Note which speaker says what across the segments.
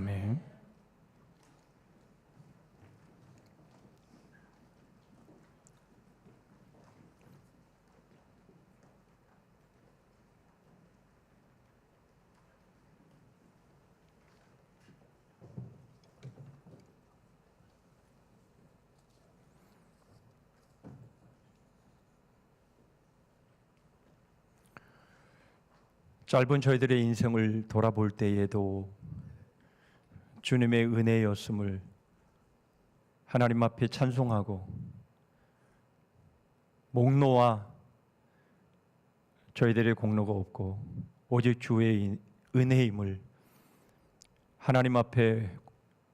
Speaker 1: 아멘. 짧은 저희들의 인생을 돌아볼 때에도 주님의 은혜였음을 하나님 앞에 찬송하고 목노와 저희들의 공로가 없고 오직 주의 은혜임을 하나님 앞에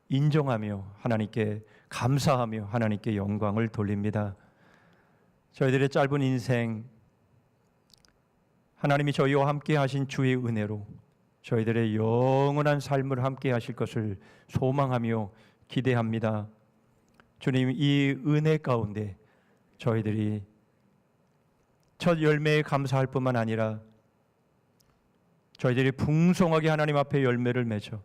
Speaker 1: 인정하며 하나님께 감사하며 하나님께 영광을 돌립니다. 저희들의 짧은 인생 하나님이 저희와 함께 하신 주의 은혜로 저희들의 영원한 삶을 함께 하실 것을 소망하며 기대합니다. 주님, 이 은혜 가운데 저희들이 첫 열매에 감사할 뿐만 아니라 저희들이 풍성하게 하나님 앞에 열매를 맺어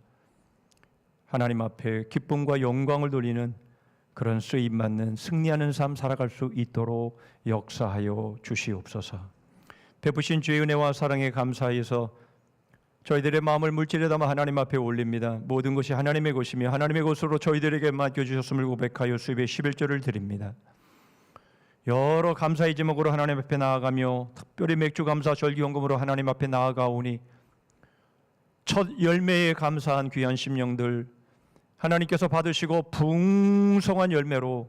Speaker 1: 하나님 앞에 기쁨과 영광을 돌리는 그런 쓰임받는 승리하는 삶 살아갈 수 있도록 역사하여 주시옵소서. 베푸신 주의 은혜와 사랑에 감사해서 저희들의 마음을 물질에 담아 하나님 앞에 올립니다. 모든 것이 하나님의 것이며 하나님의 것으로 저희들에게 맡겨주셨음을 고백하여 수입의 11조를 드립니다. 여러 감사의 제목으로 하나님 앞에 나아가며 특별히 맥주 감사 절기헌금으로 하나님 앞에 나아가오니 첫 열매에 감사한 귀한 심령들 하나님께서 받으시고 풍성한 열매로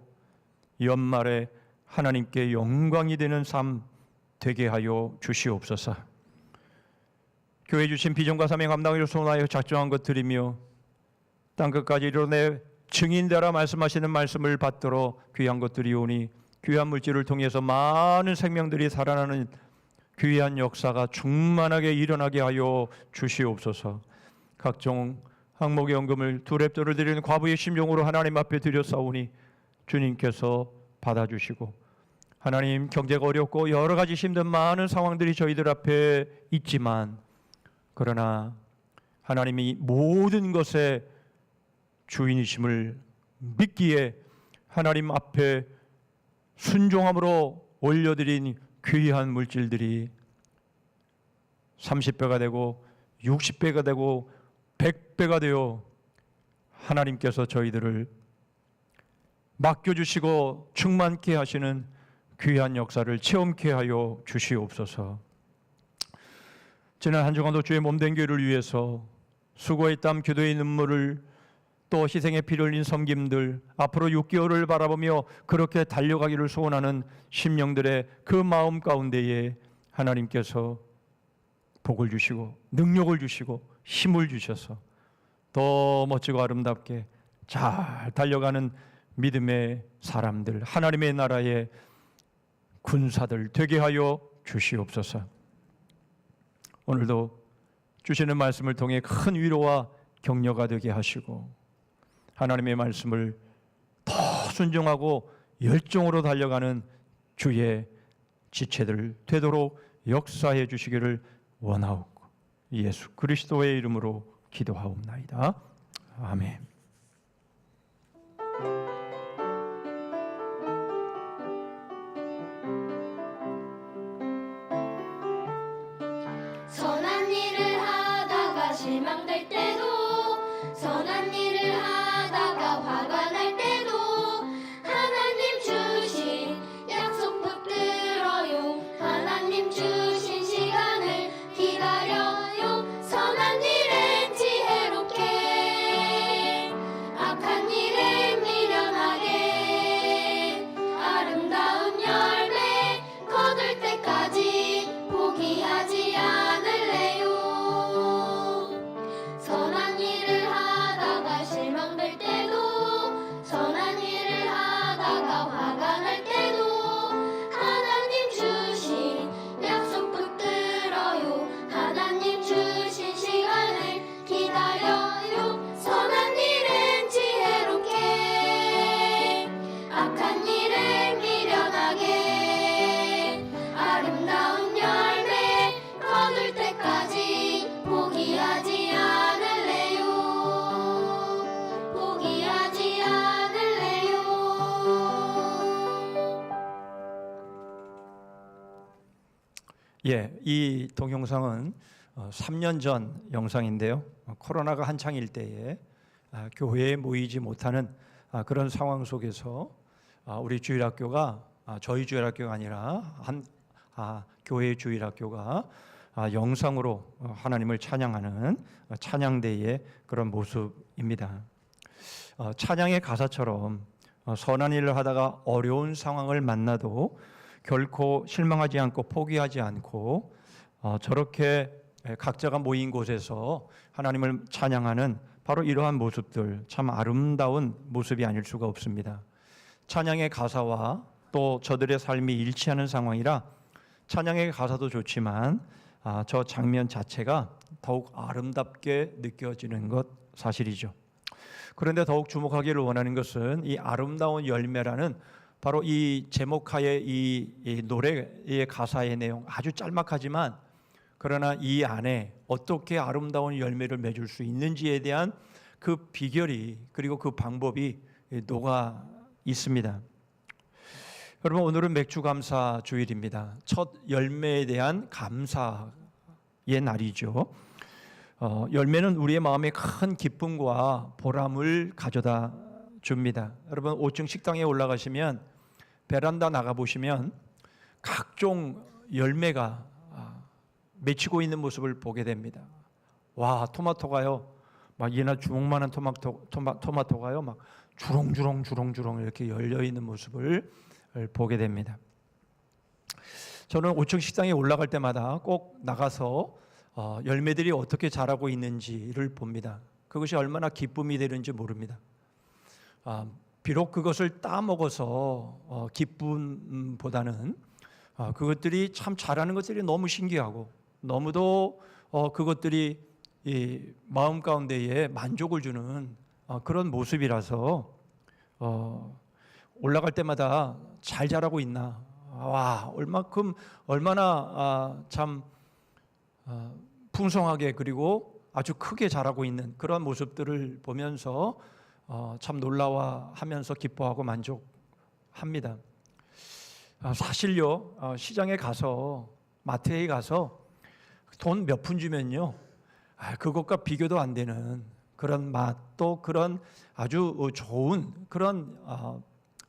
Speaker 1: 연말에 하나님께 영광이 되는 삶 되게 하여 주시옵소서. 교회 주신 비전과 사명 감당을 소원하여 작정한 것 드리며 땅끝까지 이뤄내 증인되라 말씀하시는 말씀을 받들어 귀한 것 드리오니 귀한 물질을 통해서 많은 생명들이 살아나는 귀한 역사가 충만하게 일어나게 하여 주시옵소서. 각종 항목의 헌금을 두 랩도를 드리는 과부의 심령으로 하나님 앞에 드렸사오니 주님께서 받아주시고 하나님, 경제가 어렵고 여러 가지 힘든 많은 상황들이 저희들 앞에 있지만 그러나 하나님이 모든 것의 주인이심을 믿기에 하나님 앞에 순종함으로 올려드린 귀한 물질들이 30배가 되고 60배가 되고 100배가 되어 하나님께서 저희들을 맡겨주시고 충만케 하시는 귀한 역사를 체험케 하여 주시옵소서. 지난 한 주간도 주의 몸된 교회를 위해서 수고의 땀, 기도의 눈물을 또 희생의 피를 흘린 섬김들 앞으로 6개월을 바라보며 그렇게 달려가기를 소원하는 심령들의 그 마음 가운데에 하나님께서 복을 주시고 능력을 주시고 힘을 주셔서 더 멋지고 아름답게 잘 달려가는 믿음의 사람들, 하나님의 나라의 군사들 되게 하여 주시옵소서. 오늘도 주시는 말씀을 통해 큰 위로와 격려가 되게 하시고 하나님의 말씀을 더 순종하고 열정으로 달려가는 주의 지체들 되도록 역사해 주시기를 원하옵고 예수 그리스도의 이름으로 기도하옵나이다. 아멘.
Speaker 2: 선한 일을 하다가 실망될 때도 선한 일을 하다가 화가 날 때도 하나님 주신 약속 붙들어요. 하나님 주신 시간을 기다려요. 선한 일엔 지혜롭게 악한 일엔 미련하게
Speaker 1: 이 동영상은 3년 전 영상인데요. 코로나가 한창일 때에 교회에 모이지 못하는 그런 상황 속에서 우리 주일학교가 저희 주일학교가 아니라 교회 주일학교가 영상으로 하나님을 찬양하는 찬양대의 그런 모습입니다. 찬양의 가사처럼 선한 일을 하다가 어려운 상황을 만나도 결코 실망하지 않고 포기하지 않고 저렇게 각자가 모인 곳에서 하나님을 찬양하는 바로 이러한 모습들, 참 아름다운 모습이 아닐 수가 없습니다. 찬양의 가사와 또 저들의 삶이 일치하는 상황이라 찬양의 가사도 좋지만 저 장면 자체가 더욱 아름답게 느껴지는 것 사실이죠. 그런데 더욱 주목하기를 원하는 것은 이 아름다운 열매라는 바로 이 제목하에 이 노래의 가사의 내용, 아주 짤막하지만 그러나 이 안에 어떻게 아름다운 열매를 맺을 수 있는지에 대한 그 비결이, 그리고 그 방법이 녹아 있습니다. 여러분, 오늘은 맥주감사 주일입니다. 첫 열매에 대한 감사의 날이죠. 열매는 우리의 마음에 큰 기쁨과 보람을 가져다 줍니다. 여러분, 5층 식당에 올라가시면 베란다 나가보시면 각종 열매가 맺히고 있는 모습을 보게 됩니다. 와, 토마토가요, 막 이나 주먹만한 토마토가요, 막 주렁주렁 이렇게 열려 있는 모습을 보게 됩니다. 저는 5층 식당에 올라갈 때마다 꼭 나가서 열매들이 어떻게 자라고 있는지를 봅니다. 그것이 얼마나 기쁨이 되는지 모릅니다. 비록 그것을 따먹어서 기쁨보다는 그것들이 참 자라는 것들이 너무 신기하고 너무도 그것들이 이 마음 가운데에 만족을 주는 그런 모습이라서 올라갈 때마다 잘 자라고 있나, 와, 얼마나 참 풍성하게 그리고 아주 크게 자라고 있는 그런 모습들을 보면서 참 놀라워하면서 기뻐하고 만족합니다. 사실요, 시장에 가서, 마트에 가서 돈 몇 푼 주면요, 그것과 비교도 안 되는 그런 맛, 또 그런 아주 좋은 그런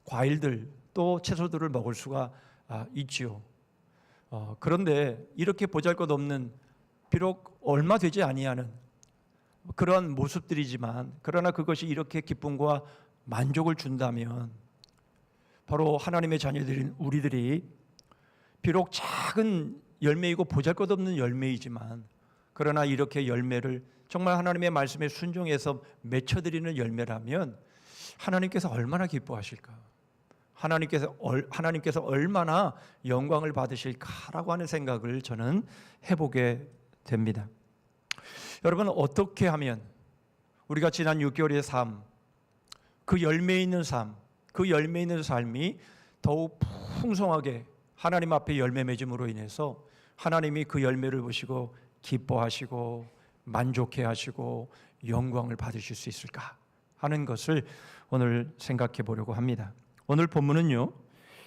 Speaker 1: 과일들, 또 채소들을 먹을 수가 있지요. 그런데 이렇게 보잘것없는, 비록 얼마 되지 아니하는 그런 모습들이지만, 그러나 그것이 이렇게 기쁨과 만족을 준다면, 바로 하나님의 자녀들인 우리들이 비록 작은 열매이고 보잘것없는 열매이지만, 그러나 이렇게 열매를 정말 하나님의 말씀에 순종해서 맺혀드리는 열매라면 하나님께서 얼마나 기뻐하실까, 하나님께서 얼마나 영광을 받으실까라고 하는 생각을 저는 해보게 됩니다. 여러분, 어떻게 하면 우리가 지난 6개월의 삶, 그 열매 있는 삶, 그 열매 있는 삶이 더욱 풍성하게 하나님 앞에 열매 맺음으로 인해서 하나님이 그 열매를 보시고 기뻐하시고 만족해 하시고 영광을 받으실 수 있을까 하는 것을 오늘 생각해 보려고 합니다. 오늘 본문은요,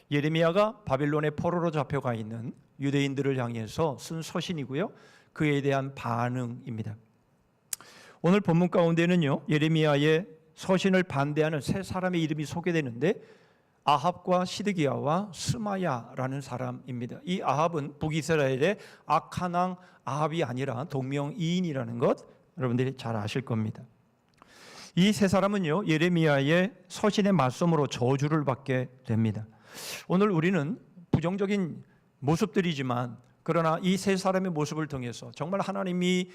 Speaker 1: 예레미야가 바빌론의 포로로 잡혀가 있는 유대인들을 향해서 쓴 서신이고요, 그에 대한 반응입니다. 오늘 본문 가운데는요, 예레미야의 서신을 반대하는 세 사람의 이름이 소개되는데, 아합과 시드기야와 스마야라는 사람입니다. 이 아합은 북이스라엘의 악한 왕 아합이 아니라 동명이인이라는 것 여러분들이 잘 아실 겁니다. 이 세 사람은요, 예레미야의 서신의 말씀으로 저주를 받게 됩니다. 오늘 우리는 부정적인 모습들이지만, 그러나 이 세 사람의 모습을 통해서 정말 하나님이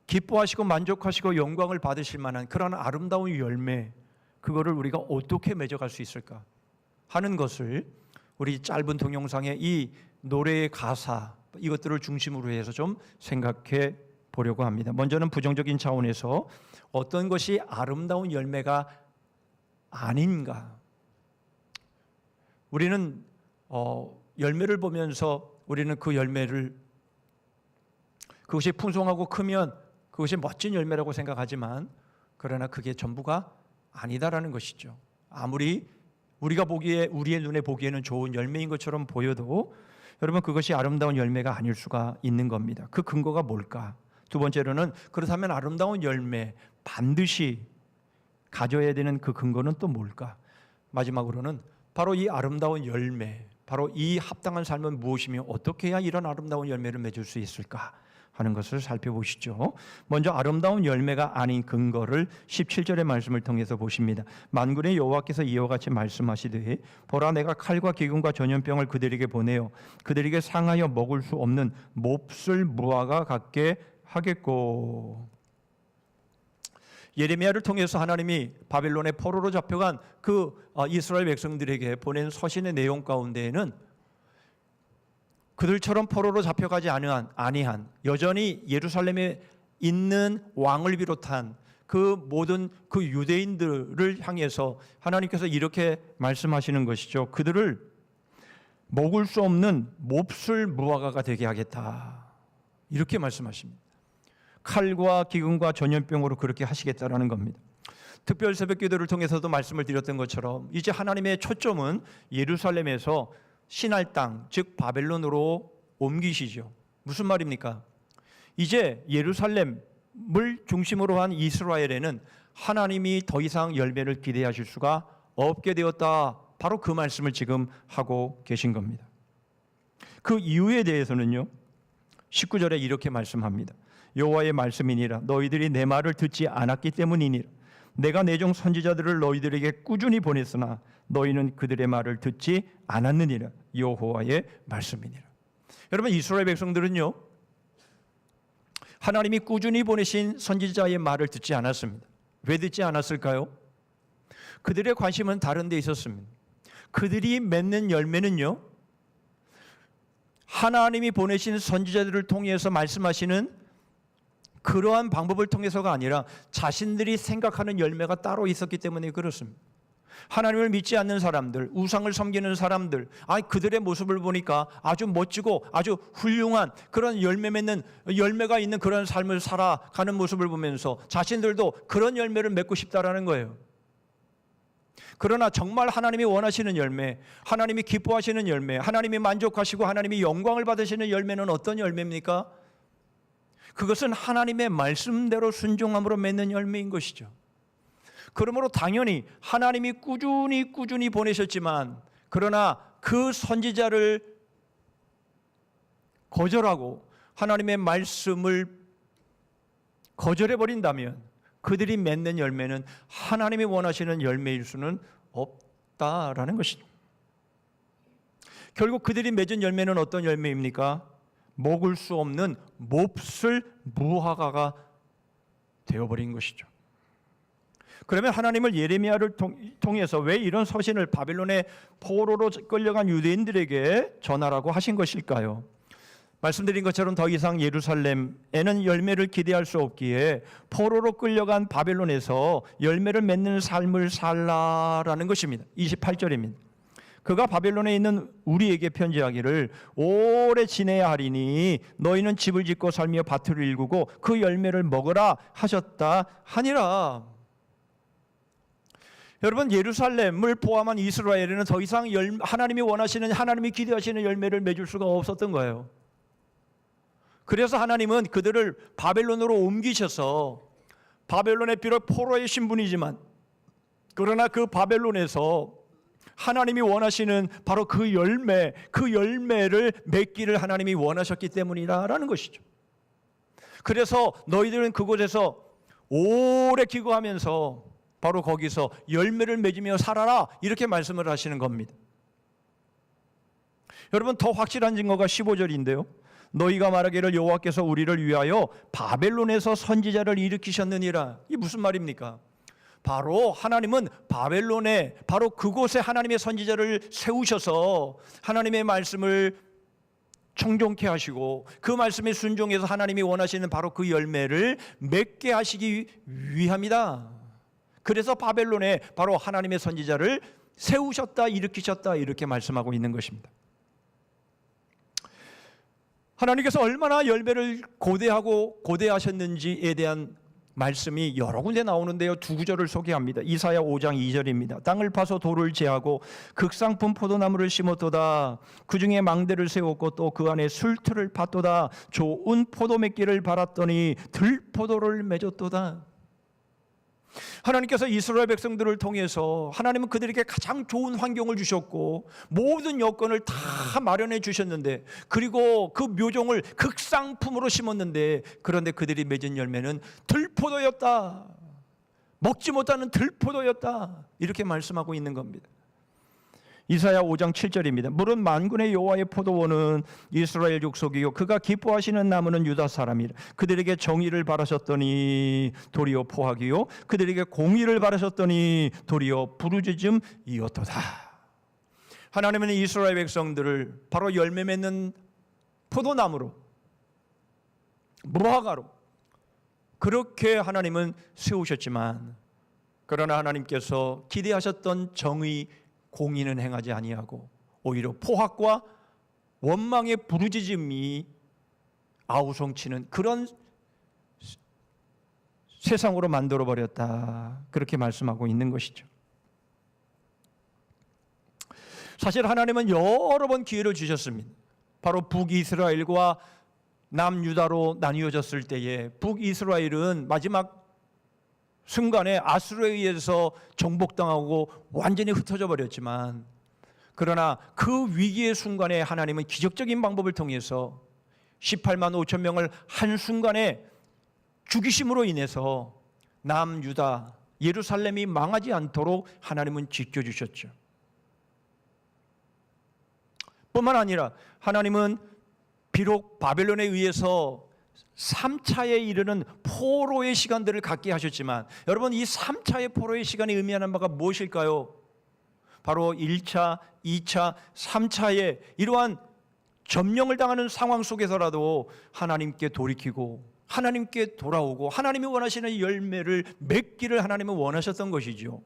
Speaker 1: 기뻐하시고 만족하시고 영광을 받으실 만한 그런 아름다운 열매, 그거를 우리가 어떻게 맺어갈 수 있을까 하는 것을 우리 짧은 동영상의 이 노래의 가사, 이것들을 중심으로 해서 좀 생각해 보려고 합니다. 먼저는 부정적인 차원에서 어떤 것이 아름다운 열매가 아닌가. 우리는 열매를 보면서 우리는 그 열매를, 그것이 풍성하고 크면 그것이 멋진 열매라고 생각하지만, 그러나 그게 전부가 아니다라는 것이죠. 아무리 우리가 보기에, 우리의 눈에 보기에는 좋은 열매인 것처럼 보여도 여러분, 그것이 아름다운 열매가 아닐 수가 있는 겁니다. 그 근거가 뭘까? 두 번째로는 그렇다면 아름다운 열매 반드시 가져야 되는 그 근거는 또 뭘까? 마지막으로는 바로 이 아름다운 열매, 바로 이 합당한 삶은 무엇이며 어떻게 해야 이런 아름다운 열매를 맺을 수 있을까 하는 것을 살펴보시죠. 먼저 아름다운 열매가 아닌 근거를 17절의 말씀을 통해서 보십니다. 만군의 여호와께서 이와 같이 말씀하시되 보라, 내가 칼과 기근과 전염병을 그들에게 보내어 그들에게 상하여 먹을 수 없는 몹쓸 무화과 같게 하겠고. 예레미야를 통해서 하나님이 바벨론의 포로로 잡혀간 그 이스라엘 백성들에게 보낸 서신의 내용 가운데에는 그들처럼 포로로 잡혀가지 아니한 여전히 예루살렘에 있는 왕을 비롯한 그 모든 그 유대인들을 향해서 하나님께서 이렇게 말씀하시는 것이죠. 그들을 먹을 수 없는 몹쓸 무화과가 되게 하겠다, 이렇게 말씀하십니다. 칼과 기근과 전염병으로 그렇게 하시겠다라는 겁니다. 특별 새벽기도를 통해서도 말씀을 드렸던 것처럼 이제 하나님의 초점은 예루살렘에서 신할 땅, 즉 바벨론으로 옮기시죠. 무슨 말입니까? 이제 예루살렘을 중심으로 한 이스라엘에는 하나님이 더 이상 열매를 기대하실 수가 없게 되었다. 바로 그 말씀을 지금 하고 계신 겁니다. 그 이유에 대해서는요, 19절에 이렇게 말씀합니다. 여호와의 말씀이니라. 너희들이 내 말을 듣지 않았기 때문이니라. 내가 내 종 선지자들을 너희들에게 꾸준히 보냈으나 너희는 그들의 말을 듣지 않았느니라. 여호와의 말씀이니라. 여러분, 이스라엘 백성들은요, 하나님이 꾸준히 보내신 선지자의 말을 듣지 않았습니다. 왜 듣지 않았을까요? 그들의 관심은 다른 데 있었습니다. 그들이 맺는 열매는요, 하나님이 보내신 선지자들을 통해서 말씀하시는 그러한 방법을 통해서가 아니라 자신들이 생각하는 열매가 따로 있었기 때문에 그렇습니다. 하나님을 믿지 않는 사람들, 우상을 섬기는 사람들, 그들의 모습을 보니까 아주 멋지고 아주 훌륭한 그런 열매 맺는, 열매가 있는 그런 삶을 살아가는 모습을 보면서 자신들도 그런 열매를 맺고 싶다라는 거예요. 그러나 정말 하나님이 원하시는 열매, 하나님이 기뻐하시는 열매, 하나님이 만족하시고 하나님이 영광을 받으시는 열매는 어떤 열매입니까? 그것은 하나님의 말씀대로 순종함으로 맺는 열매인 것이죠. 그러므로 당연히 하나님이 꾸준히 보내셨지만, 그러나 그 선지자를 거절하고 하나님의 말씀을 거절해버린다면 그들이 맺는 열매는 하나님이 원하시는 열매일 수는 없다라는 것이죠. 결국 그들이 맺은 열매는 어떤 열매입니까? 먹을 수 없는 몹쓸 무화과가 되어버린 것이죠. 그러면 하나님을 예레미야를 통해서 왜 이런 서신을 바벨론의 포로로 끌려간 유대인들에게 전하라고 하신 것일까요? 말씀드린 것처럼 더 이상 예루살렘에는 열매를 기대할 수 없기에 포로로 끌려간 바벨론에서 열매를 맺는 삶을 살라라는 것입니다. 28절입니다. 그가 바벨론에 있는 우리에게 편지하기를 오래 지내야 하리니 너희는 집을 짓고 살며 밭을 일구고 그 열매를 먹으라 하셨다 하니라. 여러분, 예루살렘을 포함한 이스라엘에는 더 이상 하나님이 원하시는, 하나님이 기대하시는 열매를 맺을 수가 없었던 거예요. 그래서 하나님은 그들을 바벨론으로 옮기셔서, 바벨론에 비록 포로의 신분이지만 그러나 그 바벨론에서 하나님이 원하시는 바로 그 열매를 맺기를 하나님이 원하셨기 때문이라는 것이죠. 그래서 너희들은 그곳에서 오래 기거하면서 바로 거기서 열매를 맺으며 살아라, 이렇게 말씀을 하시는 겁니다. 여러분, 더 확실한 증거가 15절인데요. 너희가 말하기를 여호와께서 우리를 위하여 바벨론에서 선지자를 일으키셨느니라. 이게 무슨 말입니까? 바로 하나님은 바벨론에, 바로 그곳에 하나님의 선지자를 세우셔서 하나님의 말씀을 청종케 하시고 그 말씀에 순종해서 하나님이 원하시는 바로 그 열매를 맺게 하시기 위함이다. 그래서 바벨론에 바로 하나님의 선지자를 세우셨다, 일으키셨다, 이렇게 말씀하고 있는 것입니다. 하나님께서 얼마나 열매를 고대하셨는지에 대한 말씀이 여러 군데 나오는데요. 두 구절을 소개합니다. 이사야 5장 2절입니다. 땅을 파서 돌을 제하고 극상품 포도나무를 심었도다. 그 중에 망대를 세웠고 또 그 안에 술틀을 팠도다. 좋은 포도맺기를 바랐더니 들포도를 맺었도다. 하나님께서 이스라엘 백성들을 통해서 하나님은 그들에게 가장 좋은 환경을 주셨고 모든 여건을 다 마련해 주셨는데, 그리고 그 묘종을 극상품으로 심었는데, 그런데 그들이 맺은 열매는 들포도였다. 먹지 못하는 들포도였다. 이렇게 말씀하고 있는 겁니다. 이사야 5장 7절입니다. 물은 만군의 여호와의 포도원은 이스라엘 족속이요 그가 기뻐하시는 나무는 유다 사람이라. 그들에게 정의를 바라셨더니 도리어 포악이요 그들에게 공의를 바라셨더니 도리어 부르짖음이었도다. 하나님은 이스라엘 백성들을 바로 열매 맺는 포도나무로, 무화과로 그렇게 하나님은 세우셨지만, 그러나 하나님께서 기대하셨던 정의, 공의는 행하지 아니하고 오히려 포악과 원망의 부르짖음이 아우성치는 그런 세상으로 만들어 버렸다. 그렇게 말씀하고 있는 것이죠. 사실 하나님은 여러 번 기회를 주셨습니다. 바로 북이스라엘과 남유다로 나뉘어졌을 때에 북이스라엘은 마지막 순간에 아수르에 의해서 정복당하고 완전히 흩어져 버렸지만, 그러나 그 위기의 순간에 하나님은 기적적인 방법을 통해서 18만 5천 명을 한순간에 죽이심으로 인해서 남유다 예루살렘이 망하지 않도록 하나님은 지켜주셨죠. 뿐만 아니라 하나님은 비록 바벨론에 의해서 3차에 이르는 포로의 시간들을 갖게 하셨지만, 여러분 이 3차의 포로의 시간이 의미하는 바가 무엇일까요? 바로 1차, 2차, 3차의 이러한 점령을 당하는 상황 속에서라도 하나님께 돌이키고 하나님께 돌아오고 하나님이 원하시는 열매를 맺기를 하나님은 원하셨던 것이죠.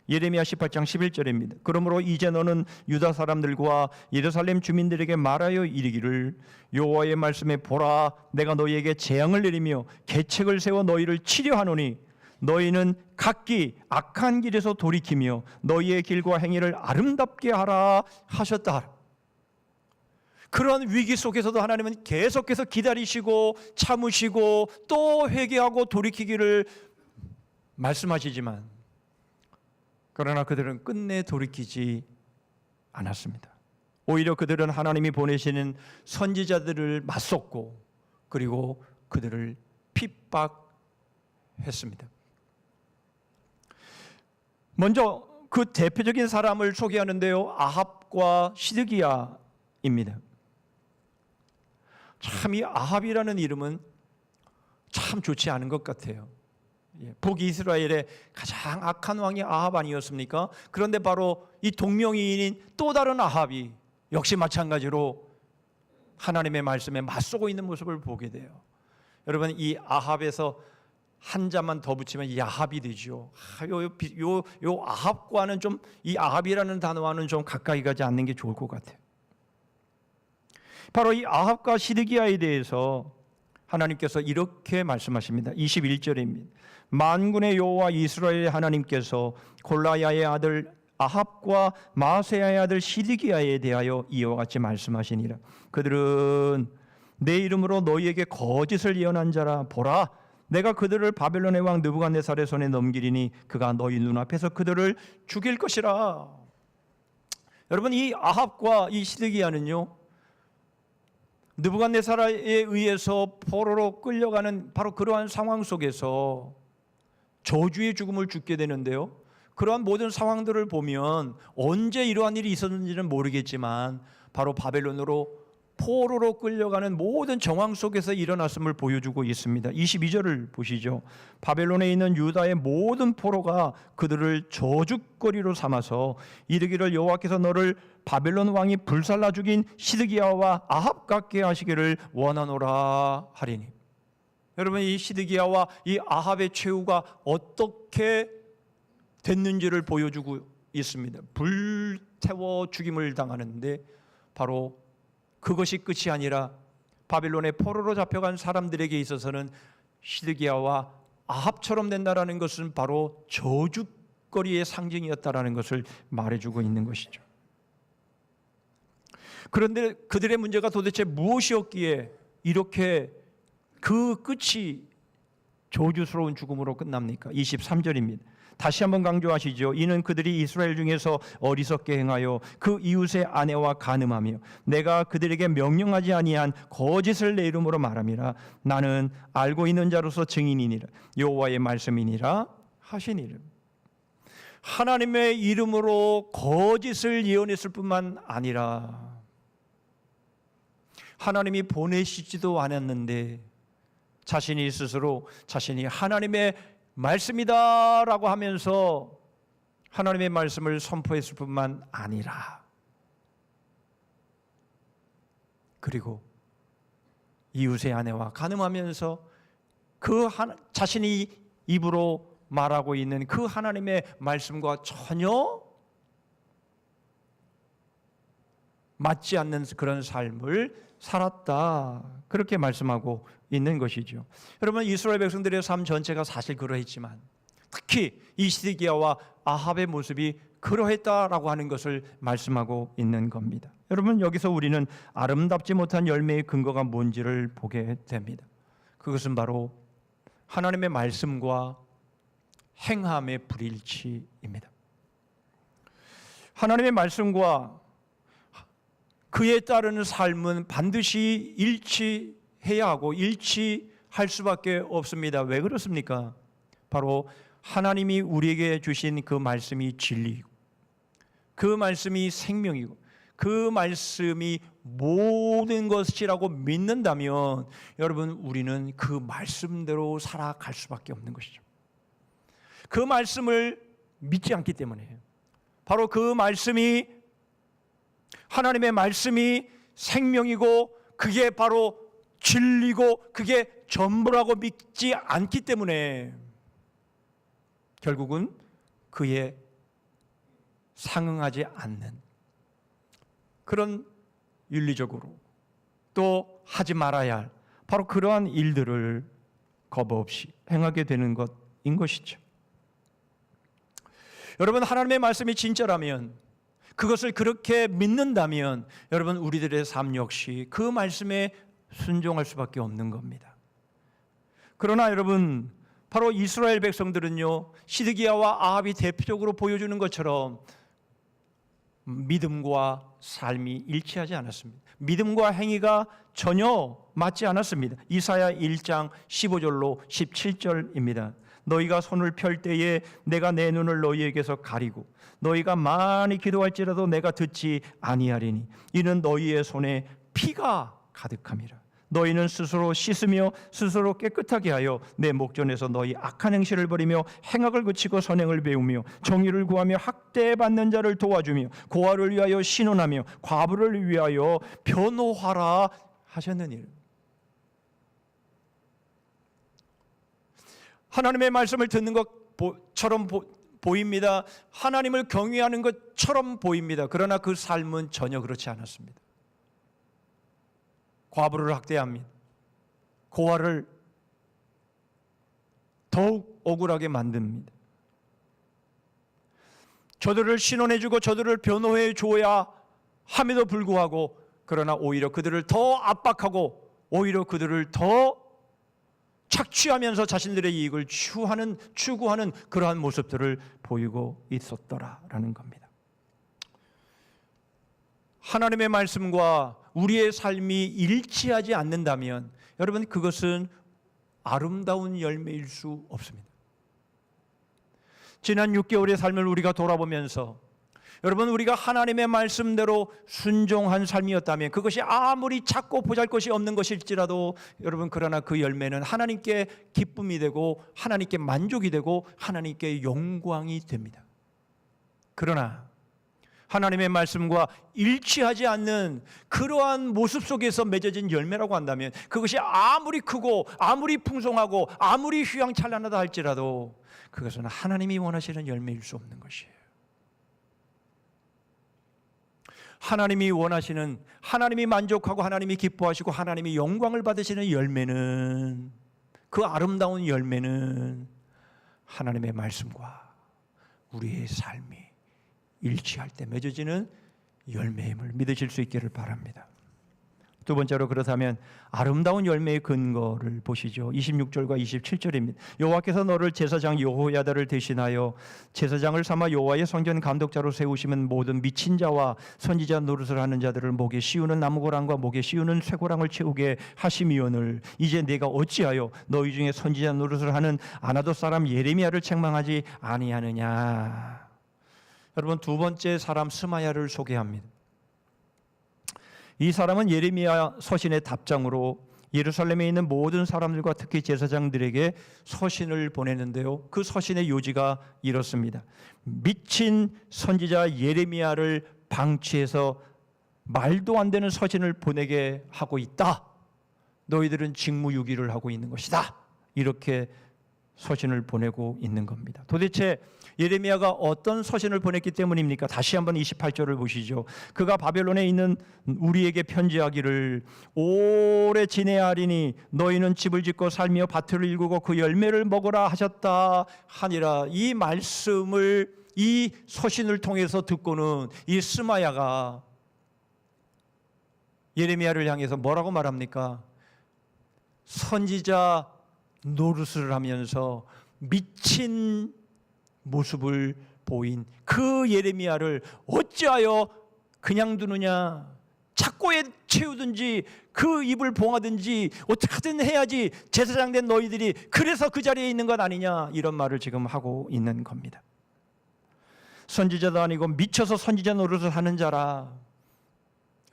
Speaker 1: 예레미야 18장 11절입니다. 그러므로 이제 너는 유다 사람들과 예루살렘 주민들에게 말하여 이르기를, 여호와의 말씀에 보라, 내가 너희에게 재앙을 내리며 계책을 세워 너희를 치려하노니 너희는 각기 악한 길에서 돌이키며 너희의 길과 행위를 아름답게 하라 하셨다. 그런 위기 속에서도 하나님은 계속해서 기다리시고 참으시고 또 회개하고 돌이키기를 말씀하시지만, 그러나 그들은 끝내 돌이키지 않았습니다. 오히려 그들은 하나님이 보내시는 선지자들을 맞섰고 그리고 그들을 핍박했습니다. 먼저 그 대표적인 사람을 소개하는데요, 아합과 시드기야입니다. 참 이 아합이라는 이름은 참 좋지 않은 것 같아요. 북이스라엘의 가장 악한 왕이 아합 아니었습니까? 그런데 바로 이 동명이인인 또 다른 아합이 역시 마찬가지로 하나님의 말씀에 맞서고 있는 모습을 보게 돼요. 여러분 이 아합에서 한 자만 더 붙이면 야합이 되죠. 요 아합과는 좀, 이 아합이라는 단어와는 좀 가까이 가지 않는 게 좋을 것 같아요. 바로 이 아합과 시드기야에 대해서 하나님께서 이렇게 말씀하십니다. 21절입니다. 만군의 여호와 이스라엘의 하나님께서 골라야의 아들 아합과 마세야의 아들 시드기야에 대하여 이와 같이 말씀하시니라. 그들은 내 이름으로 너희에게 거짓을 예언한 자라. 보라, 내가 그들을 바벨론의 왕 느부갓네살의 손에 넘기리니 그가 너희 눈앞에서 그들을 죽일 것이라. 여러분 이 아합과 이 시드기야는요, 느부갓네살에 의해서 포로로 끌려가는 바로 그러한 상황 속에서 저주의 죽음을 죽게 되는데요, 그러한 모든 상황들을 보면 언제 이러한 일이 있었는지는 모르겠지만 바로 바벨론으로 포로로 끌려가는 모든 정황 속에서 일어났음을 보여주고 있습니다. 22절을 보시죠. 바벨론에 있는 유다의 모든 포로가 그들을 저주거리로 삼아서 이르기를, 여호와께서 너를 바벨론 왕이 불살라 죽인 시드기야와 아합 같게 하시기를 원하노라 하리니. 여러분 이 시드기야와 이 아합의 최후가 어떻게 됐는지를 보여주고 있습니다. 불태워 죽임을 당하는데 바로 그것이 끝이 아니라 바벨론의 포로로 잡혀간 사람들에게 있어서는 시드기야와 아합처럼 된다라는 것은 바로 저주거리의 상징이었다라는 것을 말해주고 있는 것이죠. 그런데 그들의 문제가 도대체 무엇이었기에 이렇게 그 끝이 저주스러운 죽음으로 끝납니까? 23절입니다. 다시 한번 강조하시죠. 이는 그들이 이스라엘 중에서 어리석게 행하여 그 이웃의 아내와 간음하며 내가 그들에게 명령하지 아니한 거짓을 내 이름으로 말함이라. 나는 알고 있는 자로서 증인이니라. 여호와의 말씀이니라 하시니라. 하나님의 이름으로 거짓을 예언했을 뿐만 아니라 하나님이 보내시지도 않았는데 자신이 스스로 자신이 하나님의 말씀이다라고 하면서 하나님의 말씀을 선포했을 뿐만 아니라 그리고 이웃의 아내와 간음하면서 자신이 입으로 말하고 있는 그 하나님의 말씀과 전혀 맞지 않는 그런 삶을 살았다. 그렇게 말씀하고 있는 것이죠. 여러분, 이스라엘 백성들의 삶 전체가 사실 그러했지만 특히 이 시드기야와 아합의 모습이 그러했다라고 하는 것을 말씀하고 있는 겁니다. 여러분, 여기서 우리는 아름답지 못한 열매의 근거가 뭔지를 보게 됩니다. 그것은 바로 하나님의 말씀과 행함의 불일치입니다. 하나님의 말씀과 그에 따르는 삶은 반드시 일치해야 하고 일치할 수밖에 없습니다. 왜 그렇습니까? 바로 하나님이 우리에게 주신 그 말씀이 진리이고 그 말씀이 생명이고 그 말씀이 모든 것이라고 믿는다면 여러분, 우리는 그 말씀대로 살아갈 수밖에 없는 것이죠. 그 말씀을 믿지 않기 때문에 바로 그 말씀이 하나님의 말씀이 생명이고 그게 바로 진리고 그게 전부라고 믿지 않기 때문에 결국은 그에 상응하지 않는 그런 윤리적으로 또 하지 말아야 할 바로 그러한 일들을 거부 없이 행하게 되는 것인 것이죠. 여러분, 하나님의 말씀이 진짜라면 그것을 그렇게 믿는다면 여러분, 우리들의 삶 역시 그 말씀에 순종할 수밖에 없는 겁니다. 그러나 여러분, 바로 이스라엘 백성들은요, 시드기야와 아합이 대표적으로 보여주는 것처럼 믿음과 삶이 일치하지 않았습니다. 믿음과 행위가 전혀 맞지 않았습니다. 이사야 1장 15절로 17절입니다. 너희가 손을 펼 때에 내가 내 눈을 너희에게서 가리고 너희가 많이 기도할지라도 내가 듣지 아니하리니 이는 너희의 손에 피가 가득함이라. 너희는 스스로 씻으며 스스로 깨끗하게 하여 내 목전에서 너희 악한 행실을 버리며 행악을 그치고 선행을 배우며 정의를 구하며 학대받는 자를 도와주며 고아를 위하여 신원하며 과부를 위하여 변호하라 하셨느니라. 하나님의 말씀을 듣는 것처럼 보입니다. 하나님을 경외하는 것처럼 보입니다. 그러나 그 삶은 전혀 그렇지 않았습니다. 과부를 학대합니다. 고아를 더욱 억울하게 만듭니다. 저들을 신원해주고 저들을 변호해 줘야 함에도 불구하고 그러나 오히려 그들을 더 압박하고 오히려 그들을 더 착취하면서 자신들의 이익을 추구하는 그러한 모습들을 보이고 있었더라라는 겁니다. 하나님의 말씀과 우리의 삶이 일치하지 않는다면 여러분, 그것은 아름다운 열매일 수 없습니다. 지난 6개월의 삶을 우리가 돌아보면서 여러분, 우리가 하나님의 말씀대로 순종한 삶이었다면 그것이 아무리 작고 보잘것이 없는 것일지라도 여러분, 그러나 그 열매는 하나님께 기쁨이 되고 하나님께 만족이 되고 하나님께 영광이 됩니다. 그러나 하나님의 말씀과 일치하지 않는 그러한 모습 속에서 맺어진 열매라고 한다면 그것이 아무리 크고 아무리 풍성하고 아무리 휘황찬란하다 할지라도 그것은 하나님이 원하시는 열매일 수 없는 것이에요. 하나님이 원하시는, 하나님이 만족하고 하나님이 기뻐하시고 하나님이 영광을 받으시는 열매는 그 아름다운 열매는 하나님의 말씀과 우리의 삶이 일치할 때 맺어지는 열매임을 믿으실 수 있기를 바랍니다. 두 번째로 그렇다면 아름다운 열매의 근거를 보시죠. 26절과 27절입니다. 여호와께서 너를 제사장 여호야다를 대신하여 제사장을 삼아 여호와의 성전 감독자로 세우시면 모든 미친 자와 선지자 노릇을 하는 자들을 목에 씌우는 나무고랑과 목에 씌우는 쇠고랑을 채우게 하심이오늘 이제 내가 어찌하여 너희 중에 선지자 노릇을 하는 아나돗 사람 예레미야를 책망하지 아니하느냐. 여러분, 두 번째 사람 스마야를 소개합니다. 이 사람은 예레미야 서신의 답장으로 예루살렘에 있는 모든 사람들과 특히 제사장들에게 서신을 보내는데요. 그 서신의 요지가 이렇습니다. 미친 선지자 예레미야를 방치해서 말도 안 되는 서신을 보내게 하고 있다. 너희들은 직무유기를 하고 있는 것이다. 이렇게 서신을 보내고 있는 겁니다. 도대체 예레미야가 어떤 서신을 보냈기 때문입니까? 다시 한번 28절을 보시죠. 그가 바벨론에 있는 우리에게 편지하기를 오래 지내야 하리니 너희는 집을 짓고 살며 밭을 일구고 그 열매를 먹으라 하셨다 하니라. 이 말씀을 이 서신을 통해서 듣고는 이 스마야가 예레미야를 향해서 뭐라고 말합니까? 선지자 노릇을 하면서 미친 모습을 보인 그 예레미야를 어찌하여 그냥 두느냐, 착고에 채우든지 그 입을 봉하든지 어떻게든 해야지 제사장 된 너희들이 그래서 그 자리에 있는 것 아니냐, 이런 말을 지금 하고 있는 겁니다. 선지자도 아니고 미쳐서 선지자 노릇을 하는 자라.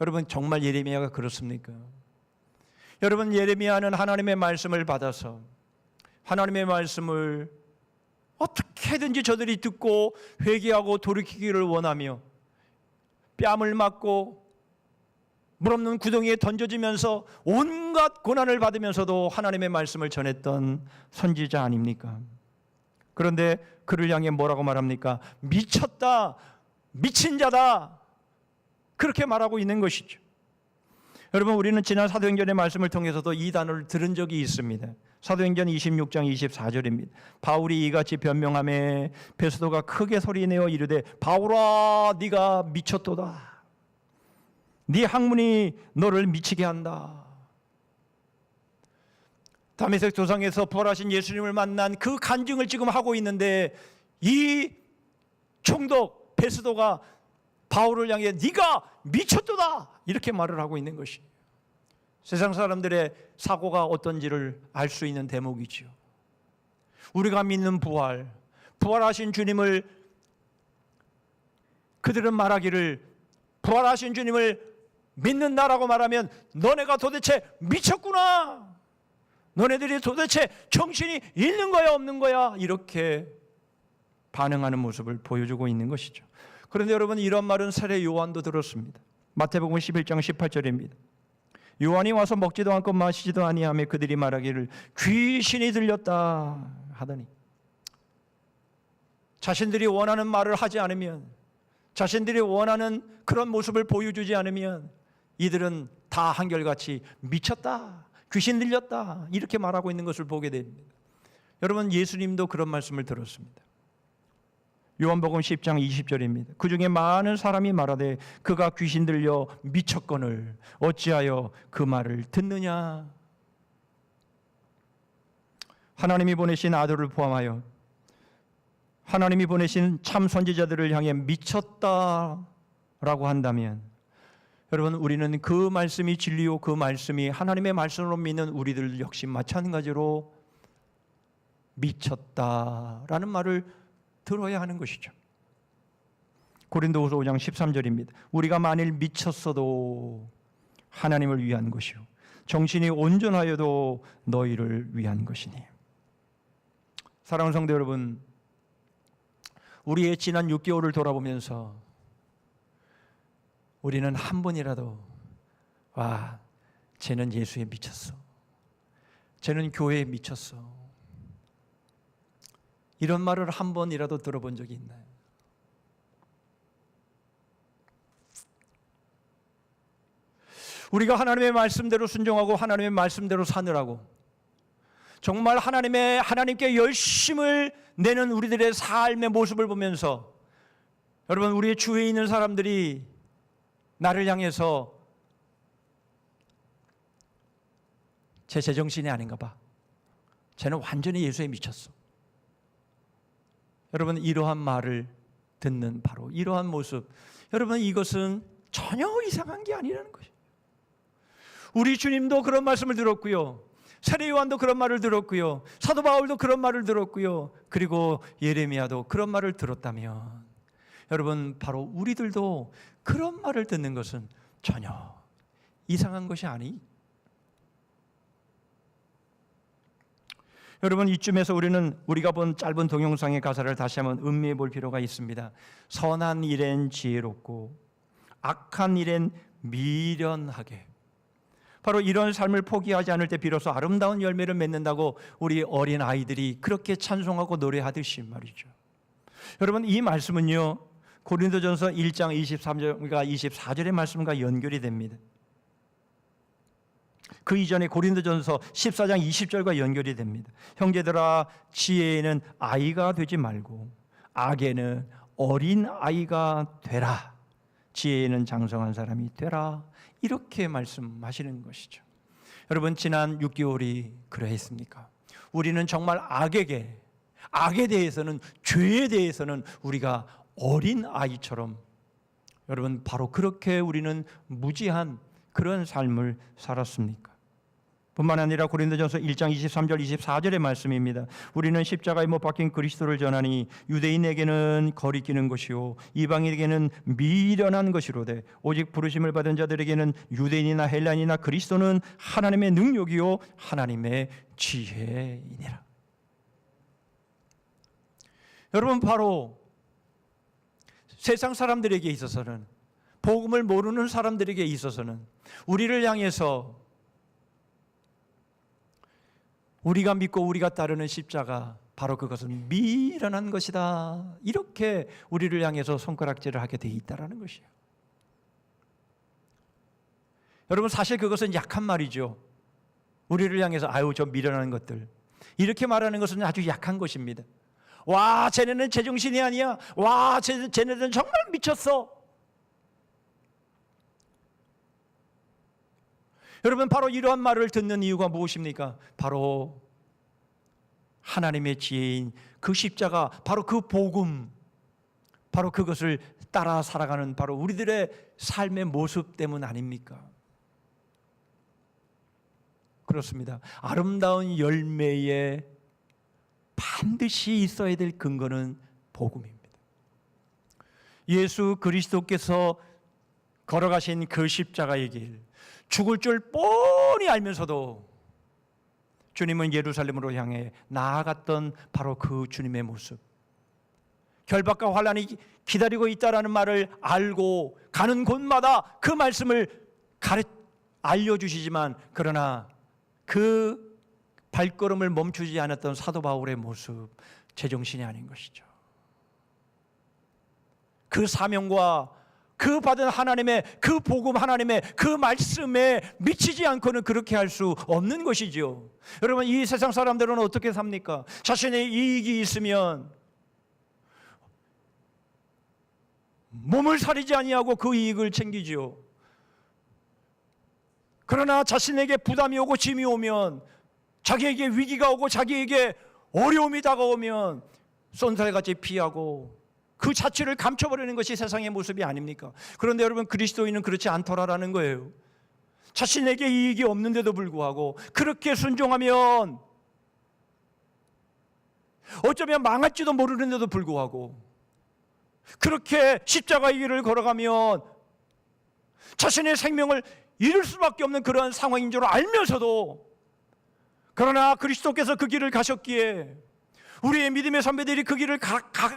Speaker 1: 여러분, 정말 예레미야가 그렇습니까? 여러분, 예레미야는 하나님의 말씀을 받아서 하나님의 말씀을 어떻게든지 저들이 듣고 회개하고 돌이키기를 원하며 뺨을 맞고 물 없는 구덩이에 던져지면서 온갖 고난을 받으면서도 하나님의 말씀을 전했던 선지자 아닙니까? 그런데 그를 향해 뭐라고 말합니까? 미쳤다, 미친 자다, 그렇게 말하고 있는 것이죠. 여러분, 우리는 지난 사도행전의 말씀을 통해서도 이 단어를 들은 적이 있습니다. 사도행전 26장 24절입니다. 바울이 이같이 변명하매 베스도가 크게 소리내어 이르되 바울아, 네가 미쳤도다. 네 학문이 너를 미치게 한다. 다메섹 도상에서 부활하신 예수님을 만난 그 간증을 지금 하고 있는데 이 총독 베스도가 바울을 향해 네가 미쳤도다, 이렇게 말을 하고 있는 것이 세상 사람들의 사고가 어떤지를 알 수 있는 대목이죠. 우리가 믿는 부활하신 주님을 그들은 말하기를 부활하신 주님을 믿는다라고 말하면 너네가 도대체 미쳤구나, 너네들이 도대체 정신이 있는 거야 없는 거야, 이렇게 반응하는 모습을 보여주고 있는 것이죠. 그런데 여러분, 이런 말은 세례 요한도 들었습니다. 마태복음 11장 18절입니다. 요한이 와서 먹지도 않고 마시지도 아니하며 그들이 말하기를 귀신이 들렸다 하더니, 자신들이 원하는 말을 하지 않으면, 자신들이 원하는 그런 모습을 보여주지 않으면 이들은 다 한결같이 미쳤다, 귀신 들렸다, 이렇게 말하고 있는 것을 보게 됩니다. 여러분, 예수님도 그런 말씀을 들었습니다. 요한복음 10장 20절입니다. 그 중에 많은 사람이 말하되 그가 귀신 들려 미쳤거늘 어찌하여 그 말을 듣느냐. 하나님이 보내신 아들을 포함하여 하나님이 보내신 참 선지자들을 향해 미쳤다라고 한다면, 여러분, 우리는 그 말씀이 진리요, 그 말씀이 하나님의 말씀으로 믿는 우리들 역시 마찬가지로 미쳤다라는 말을 들어야 하는 것이죠. 고린도후서 5장 13절입니다. 우리가 만일 미쳤어도 하나님을 위한 것이요 정신이 온전하여도 너희를 위한 것이니. 사랑하는 성도 여러분, 우리의 지난 6개월을 돌아보면서 우리는 한 번이라도 와, 쟤는 예수에 미쳤어, 쟤는 교회에 미쳤어, 이런 말을 한 번이라도 들어본 적이 있나요? 우리가 하나님의 말씀대로 순종하고 하나님의 말씀대로 사느라고 정말 하나님께 열심을 내는 우리들의 삶의 모습을 보면서 여러분, 우리의 주위에 있는 사람들이 나를 향해서 쟤 제정신이 아닌가 봐, 쟤는 완전히 예수에 미쳤어, 여러분, 이러한 말을 듣는 바로 이러한 모습, 여러분, 이것은 전혀 이상한 게 아니라는 것이에요. 우리 주님도 그런 말씀을 들었고요, 세례 요한도 그런 말을 들었고요, 사도 바울도 그런 말을 들었고요, 그리고 예레미야도 그런 말을 들었다면 여러분, 바로 우리들도 그런 말을 듣는 것은 전혀 이상한 것이 아니. 여러분, 이쯤에서 우리가 본 짧은 동영상의 가사를 다시 한번 음미해 볼 필요가 있습니다. 선한 일엔 지혜롭고 악한 일엔 미련하게. 바로 이런 삶을 포기하지 않을 때 비로소 아름다운 열매를 맺는다고 우리 어린 아이들이 그렇게 찬송하고 노래하듯이 말이죠. 여러분, 이 말씀은요, 고린도전서 1장 23절과 24절의 말씀과 연결이 됩니다. 그 이전에 고린도전서 14장 20절과 연결이 됩니다. 형제들아, 지혜에는 아이가 되지 말고 악에는 어린 아이가 되라. 지혜에는 장성한 사람이 되라. 이렇게 말씀하시는 것이죠. 여러분, 지난 6개월이 그러했습니까? 우리는 정말 악에 대해서는, 죄에 대해서는 우리가 어린 아이처럼, 여러분, 바로 그렇게 우리는 무지한 그런 삶을 살았습니까? 뿐만 아니라 고린도전서 1장 23절 24절의 말씀입니다. 우리는 십자가에 못 박힌 그리스도를 전하니 유대인에게는 거리끼는 것이요 이방인에게는 미련한 것이로되 오직 부르심을 받은 자들에게는 유대인이나 헬라인이나 그리스도는 하나님의 능력이요 하나님의 지혜이니라. 여러분, 바로 세상 사람들에게 있어서는, 복음을 모르는 사람들에게 있어서는 우리를 향해서 우리가 믿고 우리가 따르는 십자가, 바로 그것은 미련한 것이다, 이렇게 우리를 향해서 손가락질을 하게 돼 있다는 것이에요. 여러분, 사실 그것은 약한 말이죠. 우리를 향해서 아유, 저 미련한 것들, 이렇게 말하는 것은 아주 약한 것입니다. 와, 쟤네는 제정신이 아니야. 와, 쟤네들은 정말 미쳤어. 여러분, 바로 이러한 말을 듣는 이유가 무엇입니까? 바로 하나님의 지혜인 그 십자가, 바로 그 복음, 바로 그것을 따라 살아가는 바로 우리들의 삶의 모습 때문 아닙니까? 그렇습니다. 아름다운 열매에 반드시 있어야 될 근거는 복음입니다. 예수 그리스도께서 걸어가신 그 십자가의 길, 죽을 줄 뻔히 알면서도 주님은 예루살렘으로 향해 나아갔던 바로 그 주님의 모습, 결박과 환난이 기다리고 있다라는 말을 알고 가는 곳마다 그 말씀을 알려주시지만, 그러나 그 발걸음을 멈추지 않았던 사도 바울의 모습, 제정신이 아닌 것이죠. 그 사명과 그 받은 하나님의 그 복음, 하나님의 그 말씀에 미치지 않고는 그렇게 할 수 없는 것이죠. 여러분, 이 세상 사람들은 어떻게 삽니까? 자신의 이익이 있으면 몸을 사리지 아니하고 그 이익을 챙기지요. 그러나 자신에게 부담이 오고 짐이 오면, 자기에게 위기가 오고 자기에게 어려움이 다가오면 쏜살같이 피하고 그 자취를 감춰버리는 것이 세상의 모습이 아닙니까? 그런데 여러분, 그리스도인은 그렇지 않더라라는 거예요. 자신에게 이익이 없는데도 불구하고 그렇게 순종하면 어쩌면 망할지도 모르는데도 불구하고 그렇게 십자가의 길을 걸어가면 자신의 생명을 잃을 수밖에 없는 그러한 상황인 줄 알면서도, 그러나 그리스도께서 그 길을 가셨기에, 우리의 믿음의 선배들이 그 길을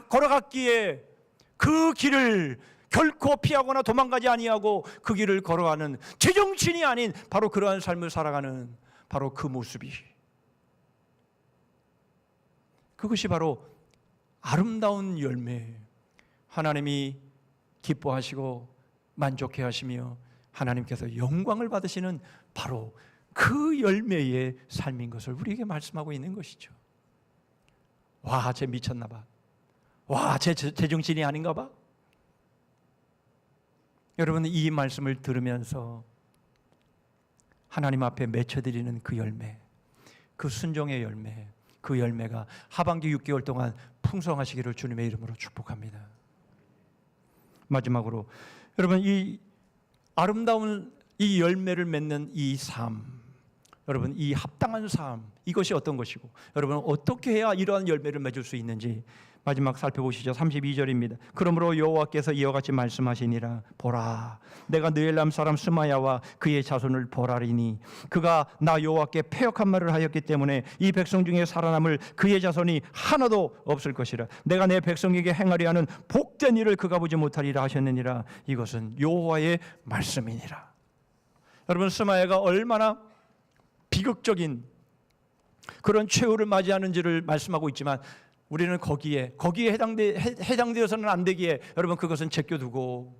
Speaker 1: 걸어갔기에 그 길을 결코 피하거나 도망가지 아니하고 그 길을 걸어가는 제정신이 아닌 바로 그러한 삶을 살아가는 바로 그 모습이, 그것이 바로 아름다운 열매, 하나님이 기뻐하시고 만족해 하시며 하나님께서 영광을 받으시는 바로 그 열매의 삶인 것을 우리에게 말씀하고 있는 것이죠. 와, 쟤 미쳤나 봐. 와, 쟤 제정신이 아닌가 봐. 여러분, 이 말씀을 들으면서 하나님 앞에 맺혀드리는 그 열매, 그 순종의 열매, 그 열매가 하반기 6개월 동안 풍성하시기를 주님의 이름으로 축복합니다. 마지막으로 여러분, 이 아름다운 이 열매를 맺는 이 삶, 여러분, 이 합당한 삶, 이것이 어떤 것이고 여러분 어떻게 해야 이러한 열매를 맺을 수 있는지 마지막 살펴보시죠. 32절입니다. 그러므로 여호와께서 이와 같이 말씀하시니라. 보라, 내가 느엘람 사람 스마야와 그의 자손을 벌하리니 그가 나 여호와께 패역한 말을 하였기 때문에 이 백성 중에 살아남을 그의 자손이 하나도 없을 것이라. 내가 내 백성에게 행하려 하는 복된 일을 그가 보지 못하리라 하셨느니라. 이것은 여호와의 말씀이니라. 여러분, 스마야가 얼마나 비극적인 그런 최후를 맞이하는지를 말씀하고 있지만 우리는 거기에 해당되어서는 안 되기에 여러분 그것은 제껴두고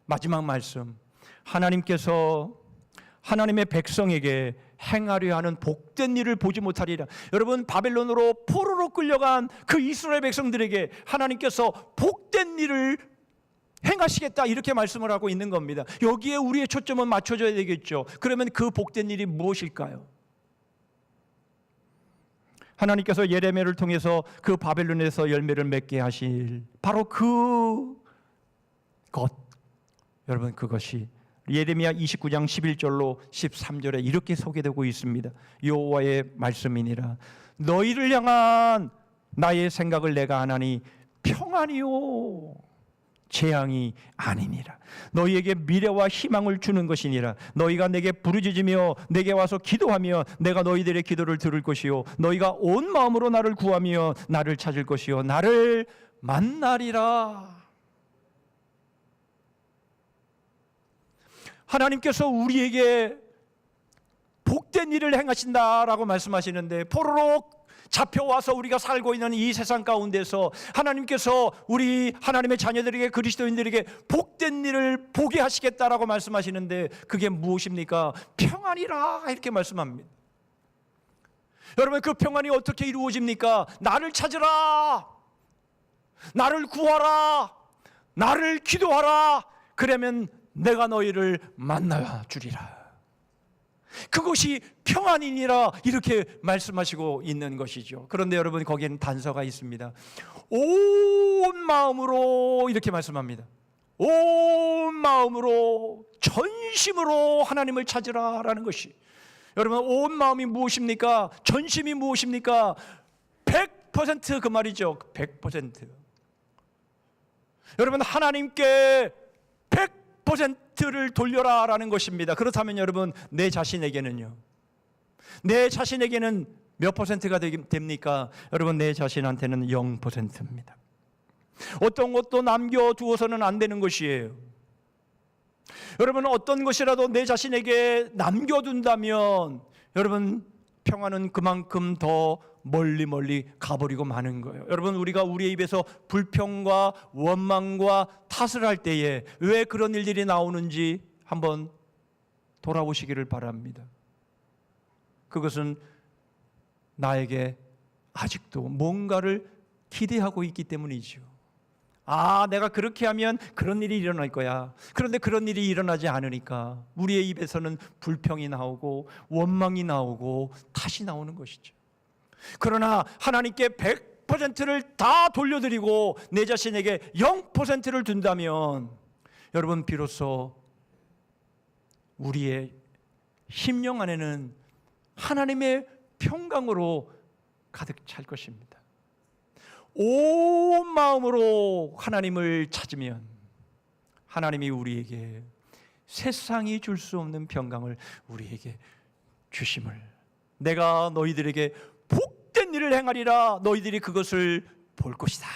Speaker 1: 마지막 말씀, 하나님께서 하나님의 백성에게 행하려 하는 복된 일을 보지 못하리라. 여러분, 바벨론으로 포로로 끌려간 그 이스라엘 백성들에게 하나님께서 복된 일을 행하시겠다 이렇게 말씀을 하고 있는 겁니다. 여기에 우리의 초점은 맞춰져야 되겠죠. 그러면 그 복된 일이 무엇일까요? 하나님께서 예레미야를 통해서 그 바벨론에서 열매를 맺게 하실 바로 그 것, 여러분, 그것이 예레미야 29장 11절로 13절에 이렇게 소개되고 있습니다. 여호와의 말씀이니라. 너희를 향한 나의 생각을 내가 하나니 평안이요 재앙이 아니니라. 너희에게 미래와 희망을 주는 것이니라. 너희가 내게 부르짖으며 내게 와서 기도하며 내가 너희들의 기도를 들을 것이요 너희가 온 마음으로 나를 구하며 나를 찾을 것이요 나를 만나리라. 하나님께서 우리에게 복된 일을 행하신다라고 말씀하시는데, 포로로 잡혀와서 우리가 살고 있는 이 세상 가운데서 하나님께서 우리 하나님의 자녀들에게, 그리스도인들에게 복된 일을 보게 하시겠다라고 말씀하시는데 그게 무엇입니까? 평안이라 이렇게 말씀합니다. 여러분, 그 평안이 어떻게 이루어집니까? 나를 찾으라, 나를 구하라, 나를 기도하라. 그러면 내가 너희를 만나 주리라. 그것이 평안이니라 이렇게 말씀하시고 있는 것이죠. 그런데 여러분, 거기에는 단서가 있습니다. 온 마음으로 이렇게 말씀합니다. 온 마음으로 전심으로 하나님을 찾으라라는 것이, 여러분, 온 마음이 무엇입니까? 전심이 무엇입니까? 100% 그 말이죠. 100%. 여러분, 하나님께 100%를 돌려라라는 것입니다. 그렇다면 여러분, 내 자신에게는요? 내 자신에게는 몇 퍼센트가 됩니까? 여러분, 내 자신한테는 0%입니다. 어떤 것도 남겨두어서는 안 되는 것이에요. 여러분, 어떤 것이라도 내 자신에게 남겨둔다면 여러분, 평안은 그만큼 더 멀리 가버리고 마는 거예요. 여러분, 우리가 우리의 입에서 불평과 원망과 탓을 할 때에 왜 그런 일들이 나오는지 한번 돌아보시기를 바랍니다. 그것은 나에게 아직도 뭔가를 기대하고 있기 때문이죠. 아, 내가 그렇게 하면 그런 일이 일어날 거야. 그런데 그런 일이 일어나지 않으니까 우리의 입에서는 불평이 나오고 원망이 나오고 탓이 나오는 것이죠. 그러나 하나님께 100%를 다 돌려드리고 내 자신에게 0%를 둔다면 여러분, 비로소 우리의 심령 안에는 하나님의 평강으로 가득 찰 것입니다. 온 마음으로 하나님을 찾으면 하나님이 우리에게 세상이 줄 수 없는 평강을 우리에게 주심을, 내가 너희들에게 복된 일을 행하리라, 너희들이 그것을 볼 것이다.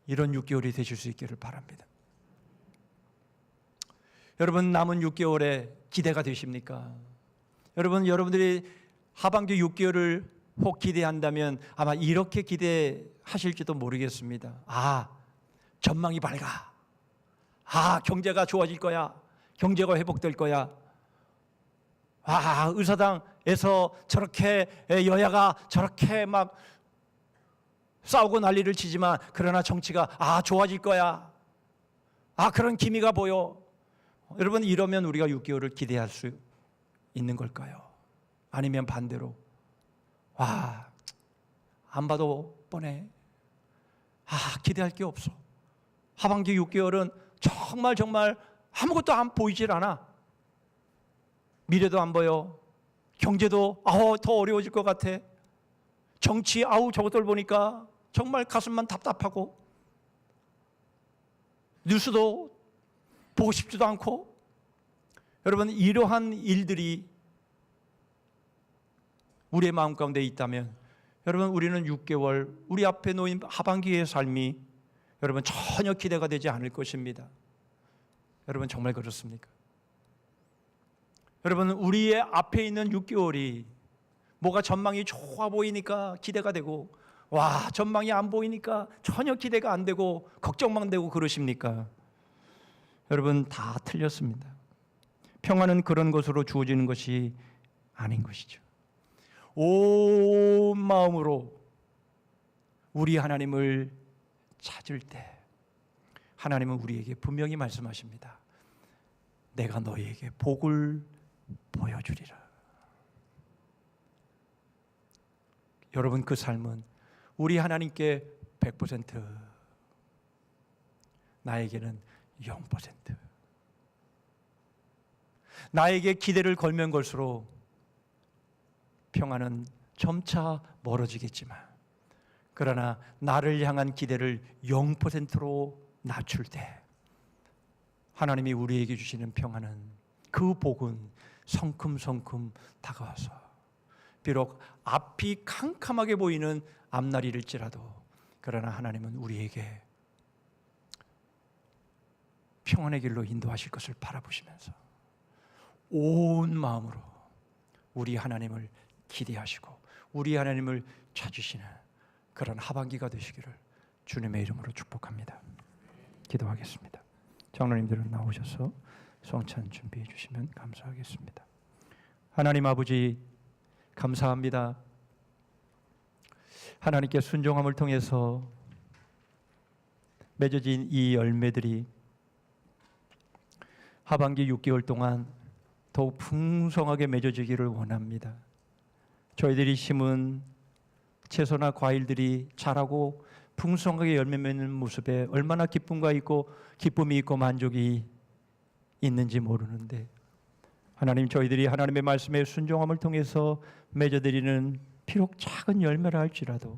Speaker 1: 이런 6개월이 되실 수 있기를 바랍니다. 여러분, 남은 6개월에 기대가 되십니까? 여러분, 여러분들이 하반기 6개월을 혹 기대한다면 아마 이렇게 기대하실지도 모르겠습니다. 아, 전망이 밝아. 아, 경제가 좋아질 거야. 경제가 회복될 거야. 의사당에서 저렇게 여야가 저렇게 막 싸우고 난리를 치지만 그러나 정치가 좋아질 거야. 그런 기미가 보여. 여러분, 이러면 우리가 6개월을 기대할 수 있는 걸까요? 아니면 반대로 안 봐도 뻔해. 기대할 게 없어. 하반기 6개월은 정말 아무것도 안 보이질 않아. 미래도 안 보여. 경제도 더 어려워질 것 같아. 정치 저것들 보니까 정말 가슴만 답답하고, 뉴스도 보고 싶지도 않고. 여러분, 이러한 일들이 우리의 마음 가운데 있다면 여러분, 우리는 6개월 우리 앞에 놓인 하반기의 삶이 여러분 전혀 기대가 되지 않을 것입니다. 여러분, 정말 그렇습니까? 여러분, 우리의 앞에 있는 6개월이 뭐가 전망이 좋아 보이니까 기대가 되고, 전망이 안 보이니까 전혀 기대가 안 되고 걱정만 되고 그러십니까? 여러분, 다 틀렸습니다. 평안은 그런 것으로 주어지는 것이 아닌 것이죠. 온 마음으로 우리 하나님을 찾을 때 하나님은 우리에게 분명히 말씀하십니다. 내가 너희에게 복을 보여주리라. 여러분, 그 삶은 우리 하나님께 100%, 나에게는 0%. 나에게 기대를 걸면 걸수록 평안은 점차 멀어지겠지만, 그러나 나를 향한 기대를 0%로 낮출 때 하나님이 우리에게 주시는 평안은, 그 복은 성큼성큼 다가와서 비록 앞이 캄캄하게 보이는 앞날일지라도, 그러나 하나님은 우리에게 평안의 길로 인도하실 것을 바라보시면서 온 마음으로 우리 하나님을 기대하시고 우리 하나님을 찾으시는 그런 하반기가 되시기를 주님의 이름으로 축복합니다. 기도하겠습니다. 장로님들은 나오셔서 성찬 준비해 주시면 감사하겠습니다. 하나님 아버지, 감사합니다. 하나님께 순종함을 통해서 맺어진 이 열매들이 하반기 6개월 동안 더욱 풍성하게 맺어지기를 원합니다. 저희들이 심은 채소나 과일들이 자라고 풍성하게 열매 맺는 모습에 얼마나 기쁨이 있고 만족이 있는지 모르는데, 하나님, 저희들이 하나님의 말씀에 순종함을 통해서 맺어드리는 비록 작은 열매라 할지라도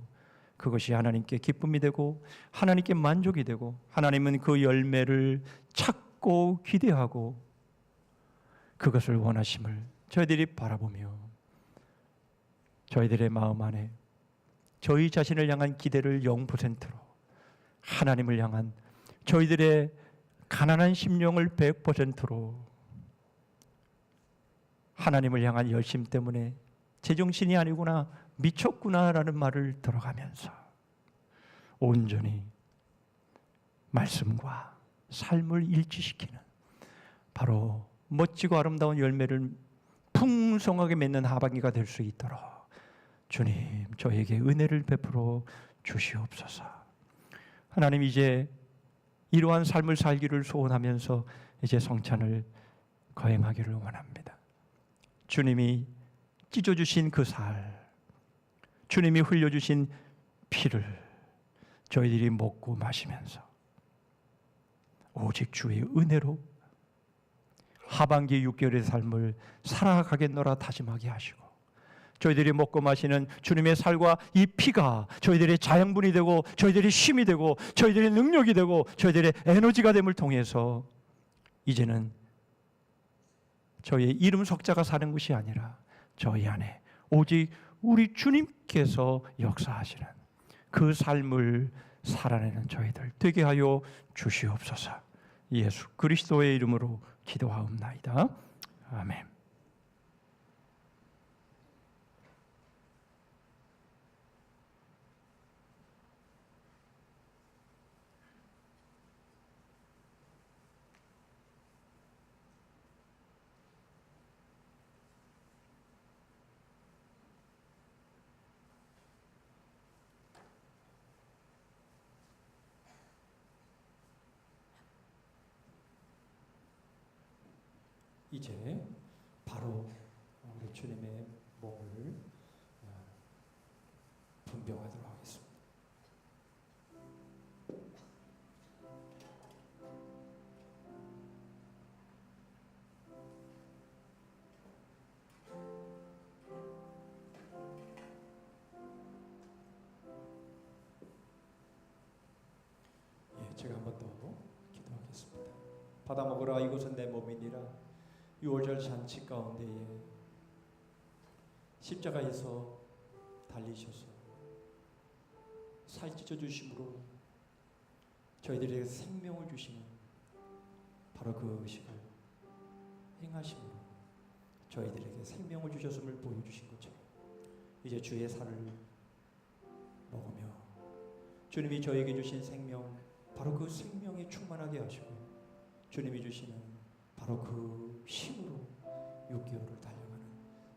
Speaker 1: 그것이 하나님께 기쁨이 되고 하나님께 만족이 되고, 하나님은 그 열매를 찾고 기대하고 그것을 원하심을 저희들이 바라보며, 저희들의 마음 안에 저희 자신을 향한 기대를 0%로 하나님을 향한 저희들의 가난한 심령을 100%로 하나님을 향한 열심 때문에 제정신이 아니구나, 미쳤구나라는 말을 들어가면서 온전히 말씀과 삶을 일치시키는, 바로 멋지고 아름다운 열매를 풍성하게 맺는 하반기가 될 수 있도록 주님, 저에게 은혜를 베풀어 주시옵소서. 하나님, 이제 이러한 삶을 살기를 소원하면서 이제 성찬을 거행하기를 원합니다. 주님이 찢어주신 그 살, 주님이 흘려주신 피를 저희들이 먹고 마시면서 오직 주의 은혜로 하반기 6개월의 삶을 살아가겠노라 다짐하게 하시고, 저희들이 먹고 마시는 주님의 살과 이 피가 저희들의 자양분이 되고 저희들의 힘이 되고 저희들의 능력이 되고 저희들의 에너지가 됨을 통해서 이제는 저희의 이름 석자가 사는 것이 아니라 저희 안에 오직 우리 주님께서 역사하시는 그 삶을 살아내는 저희들 되게 하여 주시옵소서. 예수 그리스도의 이름으로 기도하옵나이다. 아멘. 이제 바로 우리 주님의 몸을 분별하도록 하겠습니다. 제가 한 번 더 기도하겠습니다. 받아 먹으라, 이것은 내 몸이니라. 6월절 잔치 가운데에 십자가에서 달리셔서 살 찢어 주심으로 저희들에게 생명을 주시는 바로 그 의식을 행하심으로 저희들에게 생명을 주셨음을 보여주신 것처럼 이제 주의 살을 먹으며 주님이 저에게 주신 생명, 바로 그 생명에 충만하게 하시고 주님이 주시는 바로 그 힘으로 6개월을 달려가는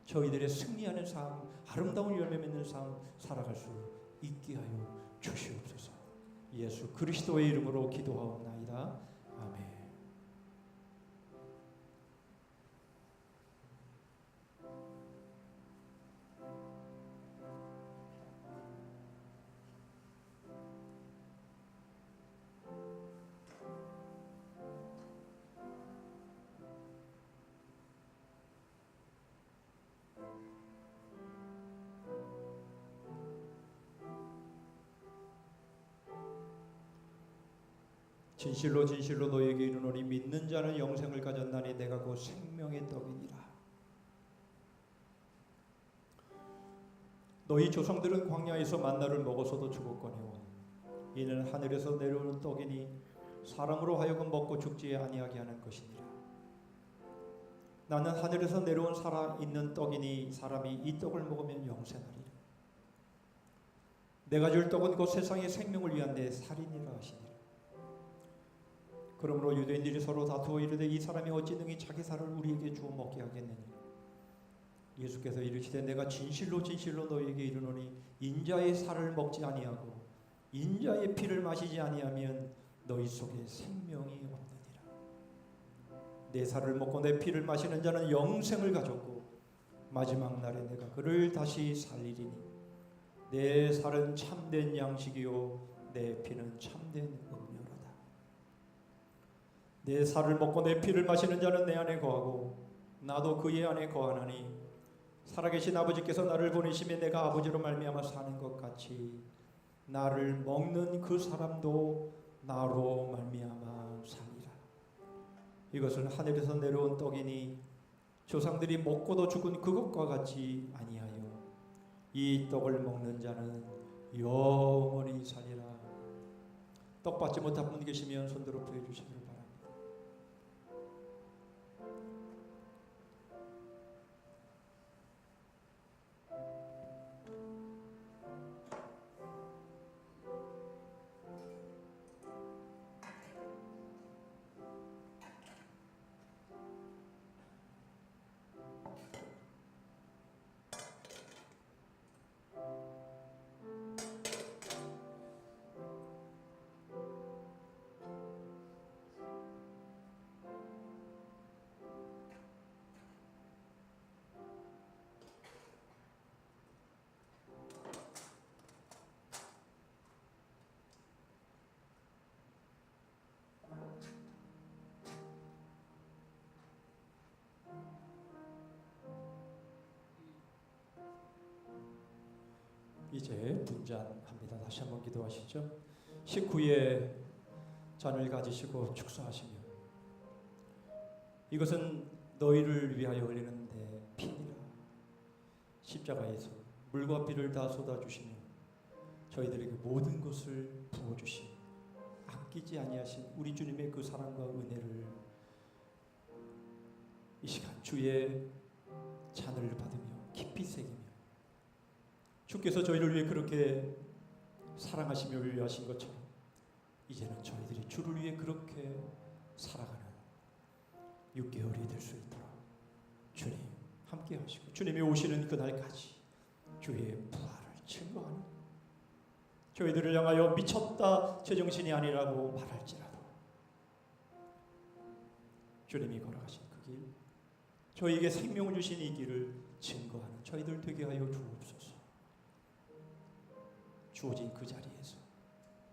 Speaker 1: 저희들의 승리하는 삶, 아름다운 열매 맺는 삶 살아갈 수 있게 하여 주시옵소서. 예수 그리스도의 이름으로 기도하옵나이다. 아멘. 진실로 진실로 너에게 이르노니 믿는 자는 영생을 가졌나니 내가 곧 생명의 떡이니라. 너희 조상들은 광야에서 만나를 먹어서도 죽었거니와 이는 하늘에서 내려오는 떡이니 사람으로 하여금 먹고 죽지 아니하게 하는 것이니라. 나는 하늘에서 내려온 살아있는 떡이니 사람이 이 떡을 먹으면 영생하리라. 내가 줄 떡은 곧 세상의 생명을 위한 내 살이니라 하시니라. 그러므로 유대인들이 서로 다투어 이르되 이 사람이 어찌 능히 자기 살을 우리에게 주어 먹게 하겠느냐. 예수께서 이르시되 내가 진실로 진실로 너희에게 이르노니 인자의 살을 먹지 아니하고 인자의 피를 마시지 아니하면 너희 속에 생명이 없느니라. 내 살을 먹고 내 피를 마시는 자는 영생을 가졌고 마지막 날에 내가 그를 다시 살리리니 내 살은 참된 양식이요 내 피는 참된 음료라. 내 살을 먹고 내 피를 마시는 자는 내 안에 거하고 나도 그의 안에 거하나니 살아계신 아버지께서 나를 보내시며 내가 아버지로 말미암아 사는 것 같이 나를 먹는 그 사람도 나로 말미암아 사니라. 이것은 하늘에서 내려온 떡이니 조상들이 먹고도 죽은 그것과 같이 아니하여 이 떡을 먹는 자는 영원히 살리라. 떡 받지 못한 분 계시면 손들어 보여주시기를 바랍니다. 이제 분잔합니다. 다시 한번 기도하시죠. 식후에 잔을 가지시고 축사하시며 이것은 너희를 위하여 흘리는 내 피니라. 십자가에서 물과 피를 다 쏟아주시며 저희들에게 모든 것을 부어주시 아끼지 아니하신 우리 주님의 그 사랑과 은혜를 이 시간 주의 잔을 받으며 깊이 새기며 주께서 저희를 위해 그렇게 사랑하시며 위하신 것처럼 이제는 저희들이 주를 위해 그렇게 살아가는 6개월이 될 수 있도록 주님 함께 하시고 주님이 오시는 그날까지 주의 부활을 증거하는 저희들을 향하여 미쳤다 제정신이 아니라고 말할지라도 주님이 걸어가신 그 길 저에게 생명을 주신 이 길을 증거하는 저희들 되게 하여 주옵소서. 주어진 그 자리에서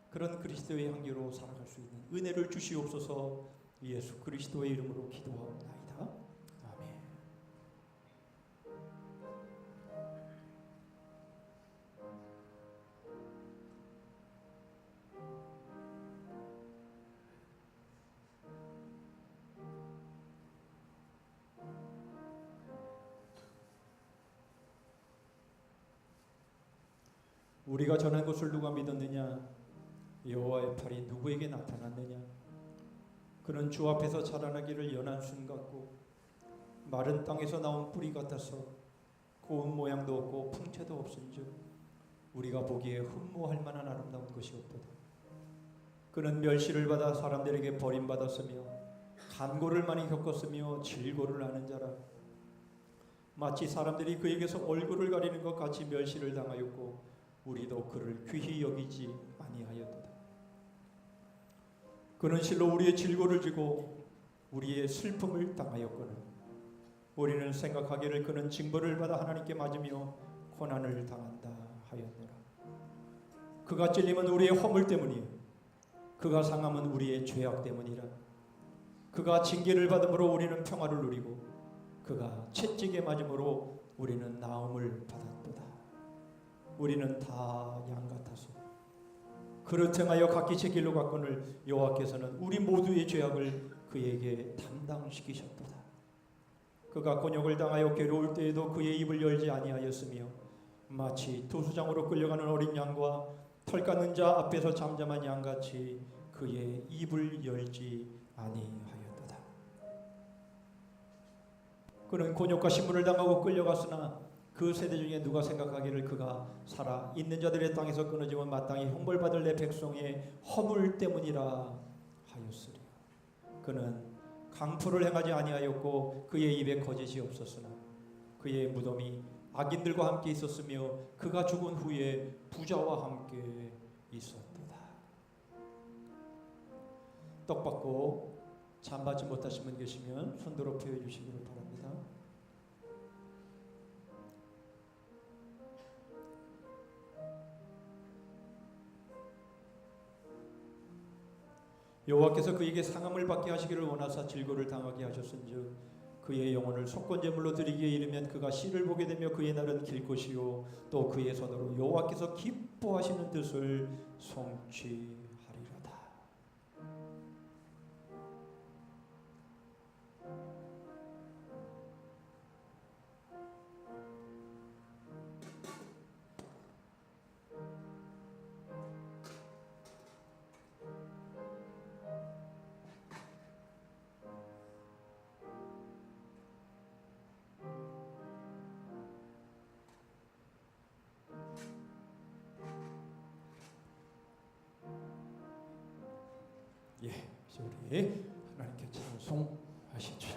Speaker 1: 그런 그리스도의 향기로 살아갈 수 있는 은혜를 주시옵소서. 예수 그리스도의 이름으로 기도하옵나이다. 아멘. 우리가 전한 것을 누가 믿었느냐? 여호와의 팔이 누구에게 나타났느냐? 그는 주 앞에서 자라나기를 연한 순 같고 마른 땅에서 나온 뿌리 같아서 고운 모양도 없고 풍채도 없은즉 우리가 보기에 흠모할 만한 아름다운 것이 없도다. 그는 멸시를 받아 사람들에게 버림받았으며 간고를 많이 겪었으며 질고를 아는 자라. 마치 사람들이 그에게서 얼굴을 가리는 것 같이 멸시를 당하였고 우리도 그를 귀히 여기지 아니하였도다. 그는 실로 우리의 질고를 지고 우리의 슬픔을 당하였거늘 우리는 생각하기를 그는 징벌을 받아 하나님께 맞으며 고난을 당한다 하였노라. 그가 찔림은 우리의 허물 때문이요 그가 상함은 우리의 죄악 때문이라. 그가 징계를 받음으로 우리는 평화를 누리고 그가 채찍에 맞음으로 우리는 나음을 받았도다. 우리는 다 양 같아서 그릇 행하여 각기 제 길로 갔거늘 여호와께서는 우리 모두의 죄악을 그에게 담당시키셨도다. 그가 곤욕을 당하여 괴로울 때에도 그의 입을 열지 아니하였으며 마치 투수장으로 끌려가는 어린 양과 털 깎는 자 앞에서 잠잠한 양같이 그의 입을 열지 아니하였도다. 그는 곤욕과 신문을 당하고 끌려갔으나 그 세대 중에 누가 생각하기를 그가 살아 있는 자들의 땅에서 끊어지면 마땅히 형벌받을 내 백성의 허물 때문이라 하였으리. 그는 강포를 행하지 아니하였고 그의 입에 거짓이 없었으나 그의 무덤이 악인들과 함께 있었으며 그가 죽은 후에 부자와 함께 있었도다. 떡 받고 잠 받지 못하신 분 계시면 손들어 표해 주시기를 바랍니다. 여호와께서 그에게 상함을 받게 하시기를 원하사 질고를 당하게 하셨은즉 그의 영혼을 속건제물로 드리기에 이르면 그가 씨를 보게 되며 그의 날은 길 것이요 또 그의 손으로 여호와께서 기뻐하시는 뜻을 성취하리로다. 예, 우리 하나님께 찬송하시죠.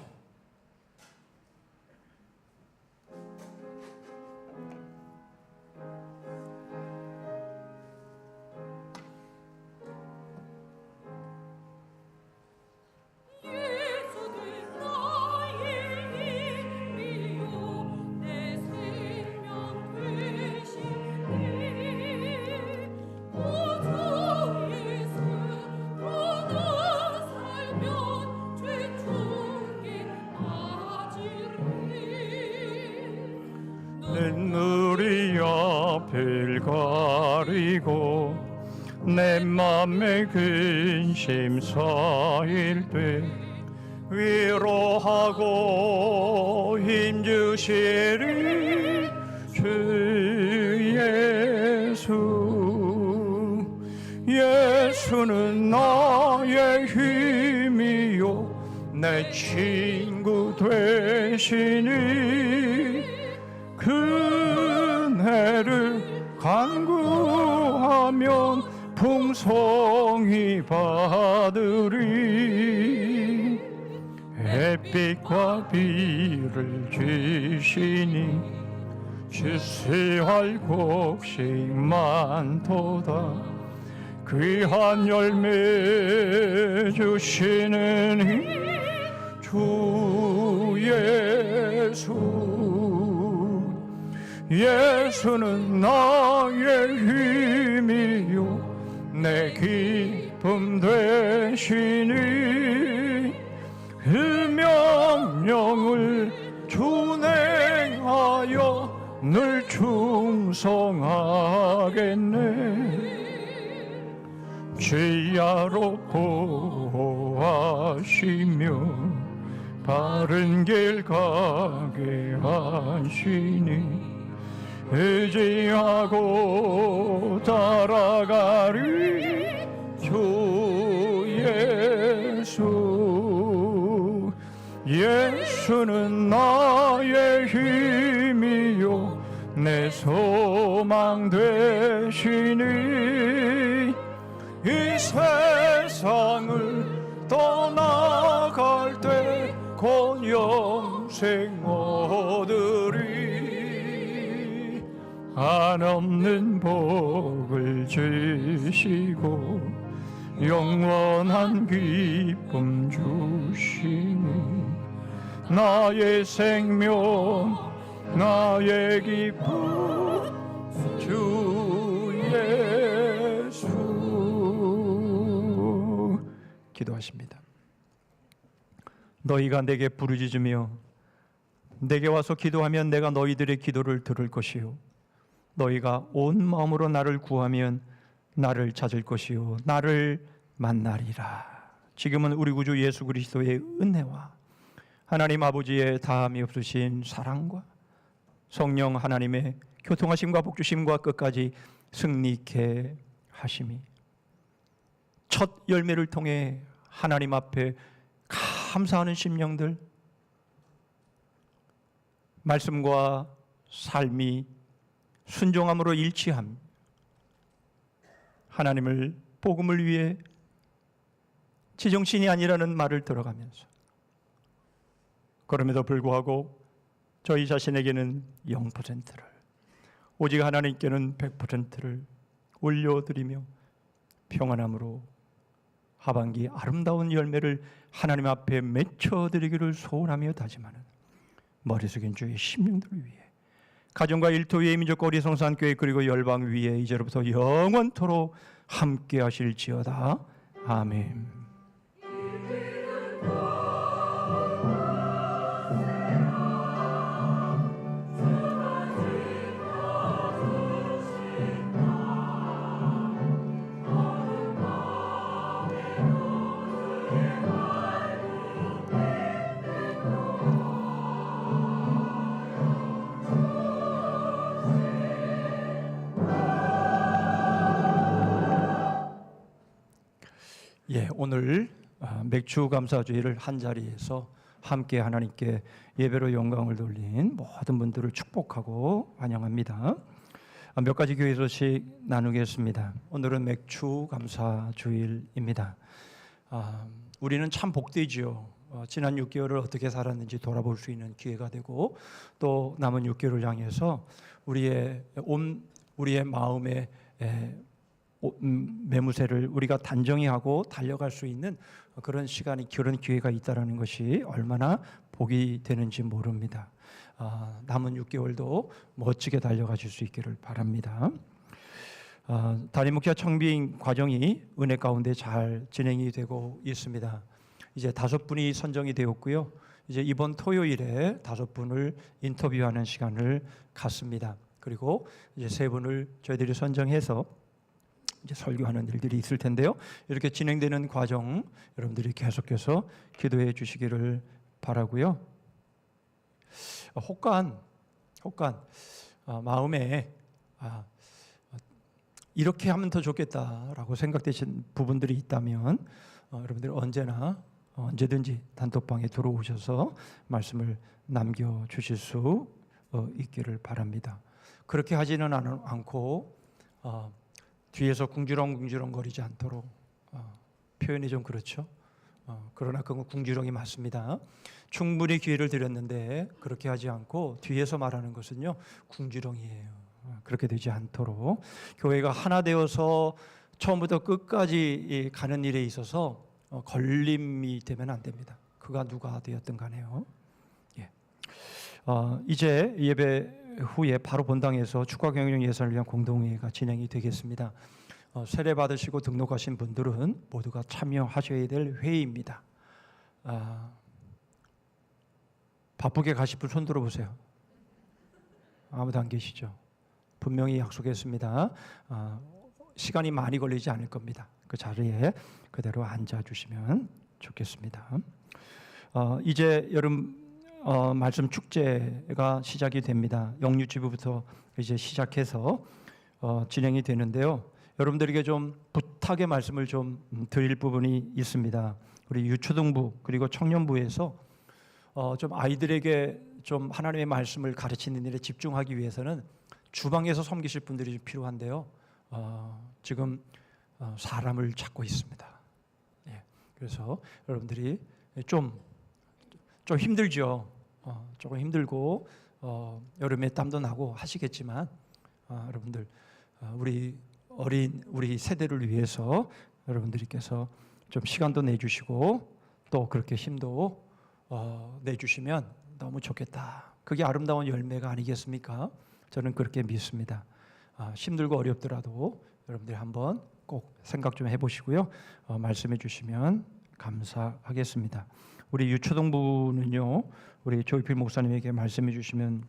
Speaker 3: 눈물이 앞을 가리고 내 맘에 근심 쌓일 때 위로하고 힘주시리 주 예수. 예수는 나의 힘이요 내 친구 되시니 그네를 간구하면 풍성히 받으리. 햇빛과 비를 주시니 주시할 곡식 많도다. 귀한 열매 주시는 주 주 예수 예수는 나의 힘이요 내 기쁨 되시니 그 명령을 준행하여 늘 충성하겠네 지하로 보호하시며 바른 길 가게 하시니 의지하고 따라가리 주 예수 예수는 나의 힘이요 내 소망 되시니 이 세상을 떠나갈 때 곧 영생 얻으리 한없는 복을 주시고 영원한 기쁨 주시니 나의 생명 나의 기쁨 주 예수
Speaker 1: 기도하십니다. 너희가 내게 부르짖으며 내게 와서 기도하면 내가 너희들의 기도를 들을 것이요 너희가 온 마음으로 나를 구하면 나를 찾을 것이요 나를 만나리라. 지금은 우리 구주 예수 그리스도의 은혜와 하나님 아버지의 다함이 없으신 사랑과 성령 하나님의 교통하심과 복주심과 끝까지 승리케 하심이 첫 열매를 통해 하나님 앞에 감사하는 심령들, 말씀과 삶이 순종함으로 일치함, 하나님을 복음을 위해 지정신이 아니라는 말을 들어가면서 그럼에도 불구하고 저희 자신에게는 0%를 오직 하나님께는 100%를 올려드리며 평안함으로 하반기 아름다운 열매를 하나님 앞에 맺혀드리기를 소원하며 다짐하는 머리 숙인 주의 심령들을 위해 가정과 일터 위에 민족과 우리 성산교회 그리고 열방 위에 이제로부터 영원토록 함께 하실지어다. 아멘. 오늘 맥주 감사주의를 한자리에서 함께 하나님께 예배로 영광을 돌린 모든 분들을 축복하고 환영합니다. 몇 가지 교회 소식 나누겠습니다. 오늘은 맥주 감사주일입니다. 우리는 참 복되지요. 지난 6개월을 어떻게 살았는지 돌아볼 수 있는 기회가 되고 또 남은 6개월을 향해서 우리의 마음의 매무새를 우리가 단정히 하고 달려갈 수 있는 그런 시간이 그런 기회가 있다라는 것이 얼마나 복이 되는지 모릅니다. 남은 6개월도 멋지게 달려가실 수 있기를 바랍니다. 담임 목사 청빙 과정이 은혜 가운데 잘 진행이 되고 있습니다. 이제 5분이 선정이 되었고요. 이제 이번 토요일에 5분을 인터뷰하는 시간을 갖습니다. 그리고 이제 3분을 저희들이 선정해서 이제 설교하는 일들이 있을 텐데요. 이렇게 진행되는 과정 여러분들이 계속해서 기도해 주시기를 바라고요. 혹간 마음에 이렇게 하면 더 좋겠다라고 생각되신 부분들이 있다면 여러분들이 언제든지 단톡방에 들어오셔서 말씀을 남겨주실 수 있기를 바랍니다. 그렇게 하지는 않고 뒤에서 궁지렁 거리지 않도록 표현이 좀 그렇죠. 그러나 그건 궁지렁이 맞습니다. 충분히 기회를 드렸는데 그렇게 하지 않고 뒤에서 말하는 것은요 궁지렁이에요. 그렇게 되지 않도록 교회가 하나 되어서 처음부터 끝까지 가는 일에 있어서 걸림이 되면 안 됩니다. 그가 누가 되었든 간에요. 예. 이제 예배 후에 바로 본당에서 축가 경영 예산을 위한 공동회의가 진행이 되겠습니다. 세례 받으시고 등록하신 분들은 모두가 참여하셔야 될 회의입니다. 바쁘게 가실 분 손 들어보세요. 아무도 안 계시죠? 분명히 약속했습니다. 시간이 많이 걸리지 않을 겁니다. 그 자리에 그대로 앉아주시면 좋겠습니다. 이제 여름 말씀 축제가 시작이 됩니다. 영유치부부터 이제 시작해서 진행이 되는데요. 여러분들에게 좀 부탁의 말씀을 좀 드릴 부분이 있습니다. 우리 유초등부 그리고 청년부에서 좀 아이들에게 좀 하나님의 말씀을 가르치는 일에 집중하기 위해서는 주방에서 섬기실 분들이 좀 필요한데요. 지금 사람을 찾고 있습니다. 예, 그래서 여러분들이 좀 힘들죠. 조금 힘들고 여름에 땀도 나고 하시겠지만 여러분들 우리 세대를 위해서 여러분들께서 좀 시간도 내주시고 또 그렇게 힘도 내주시면 너무 좋겠다. 그게 아름다운 열매가 아니겠습니까? 저는 그렇게 믿습니다. 힘들고 어렵더라도 여러분들이 한번 꼭 생각 좀 해보시고요. 말씀해 주시면 감사하겠습니다. 우리 유초등부는요, 우리 조이필 목사님에게 말씀해 주시면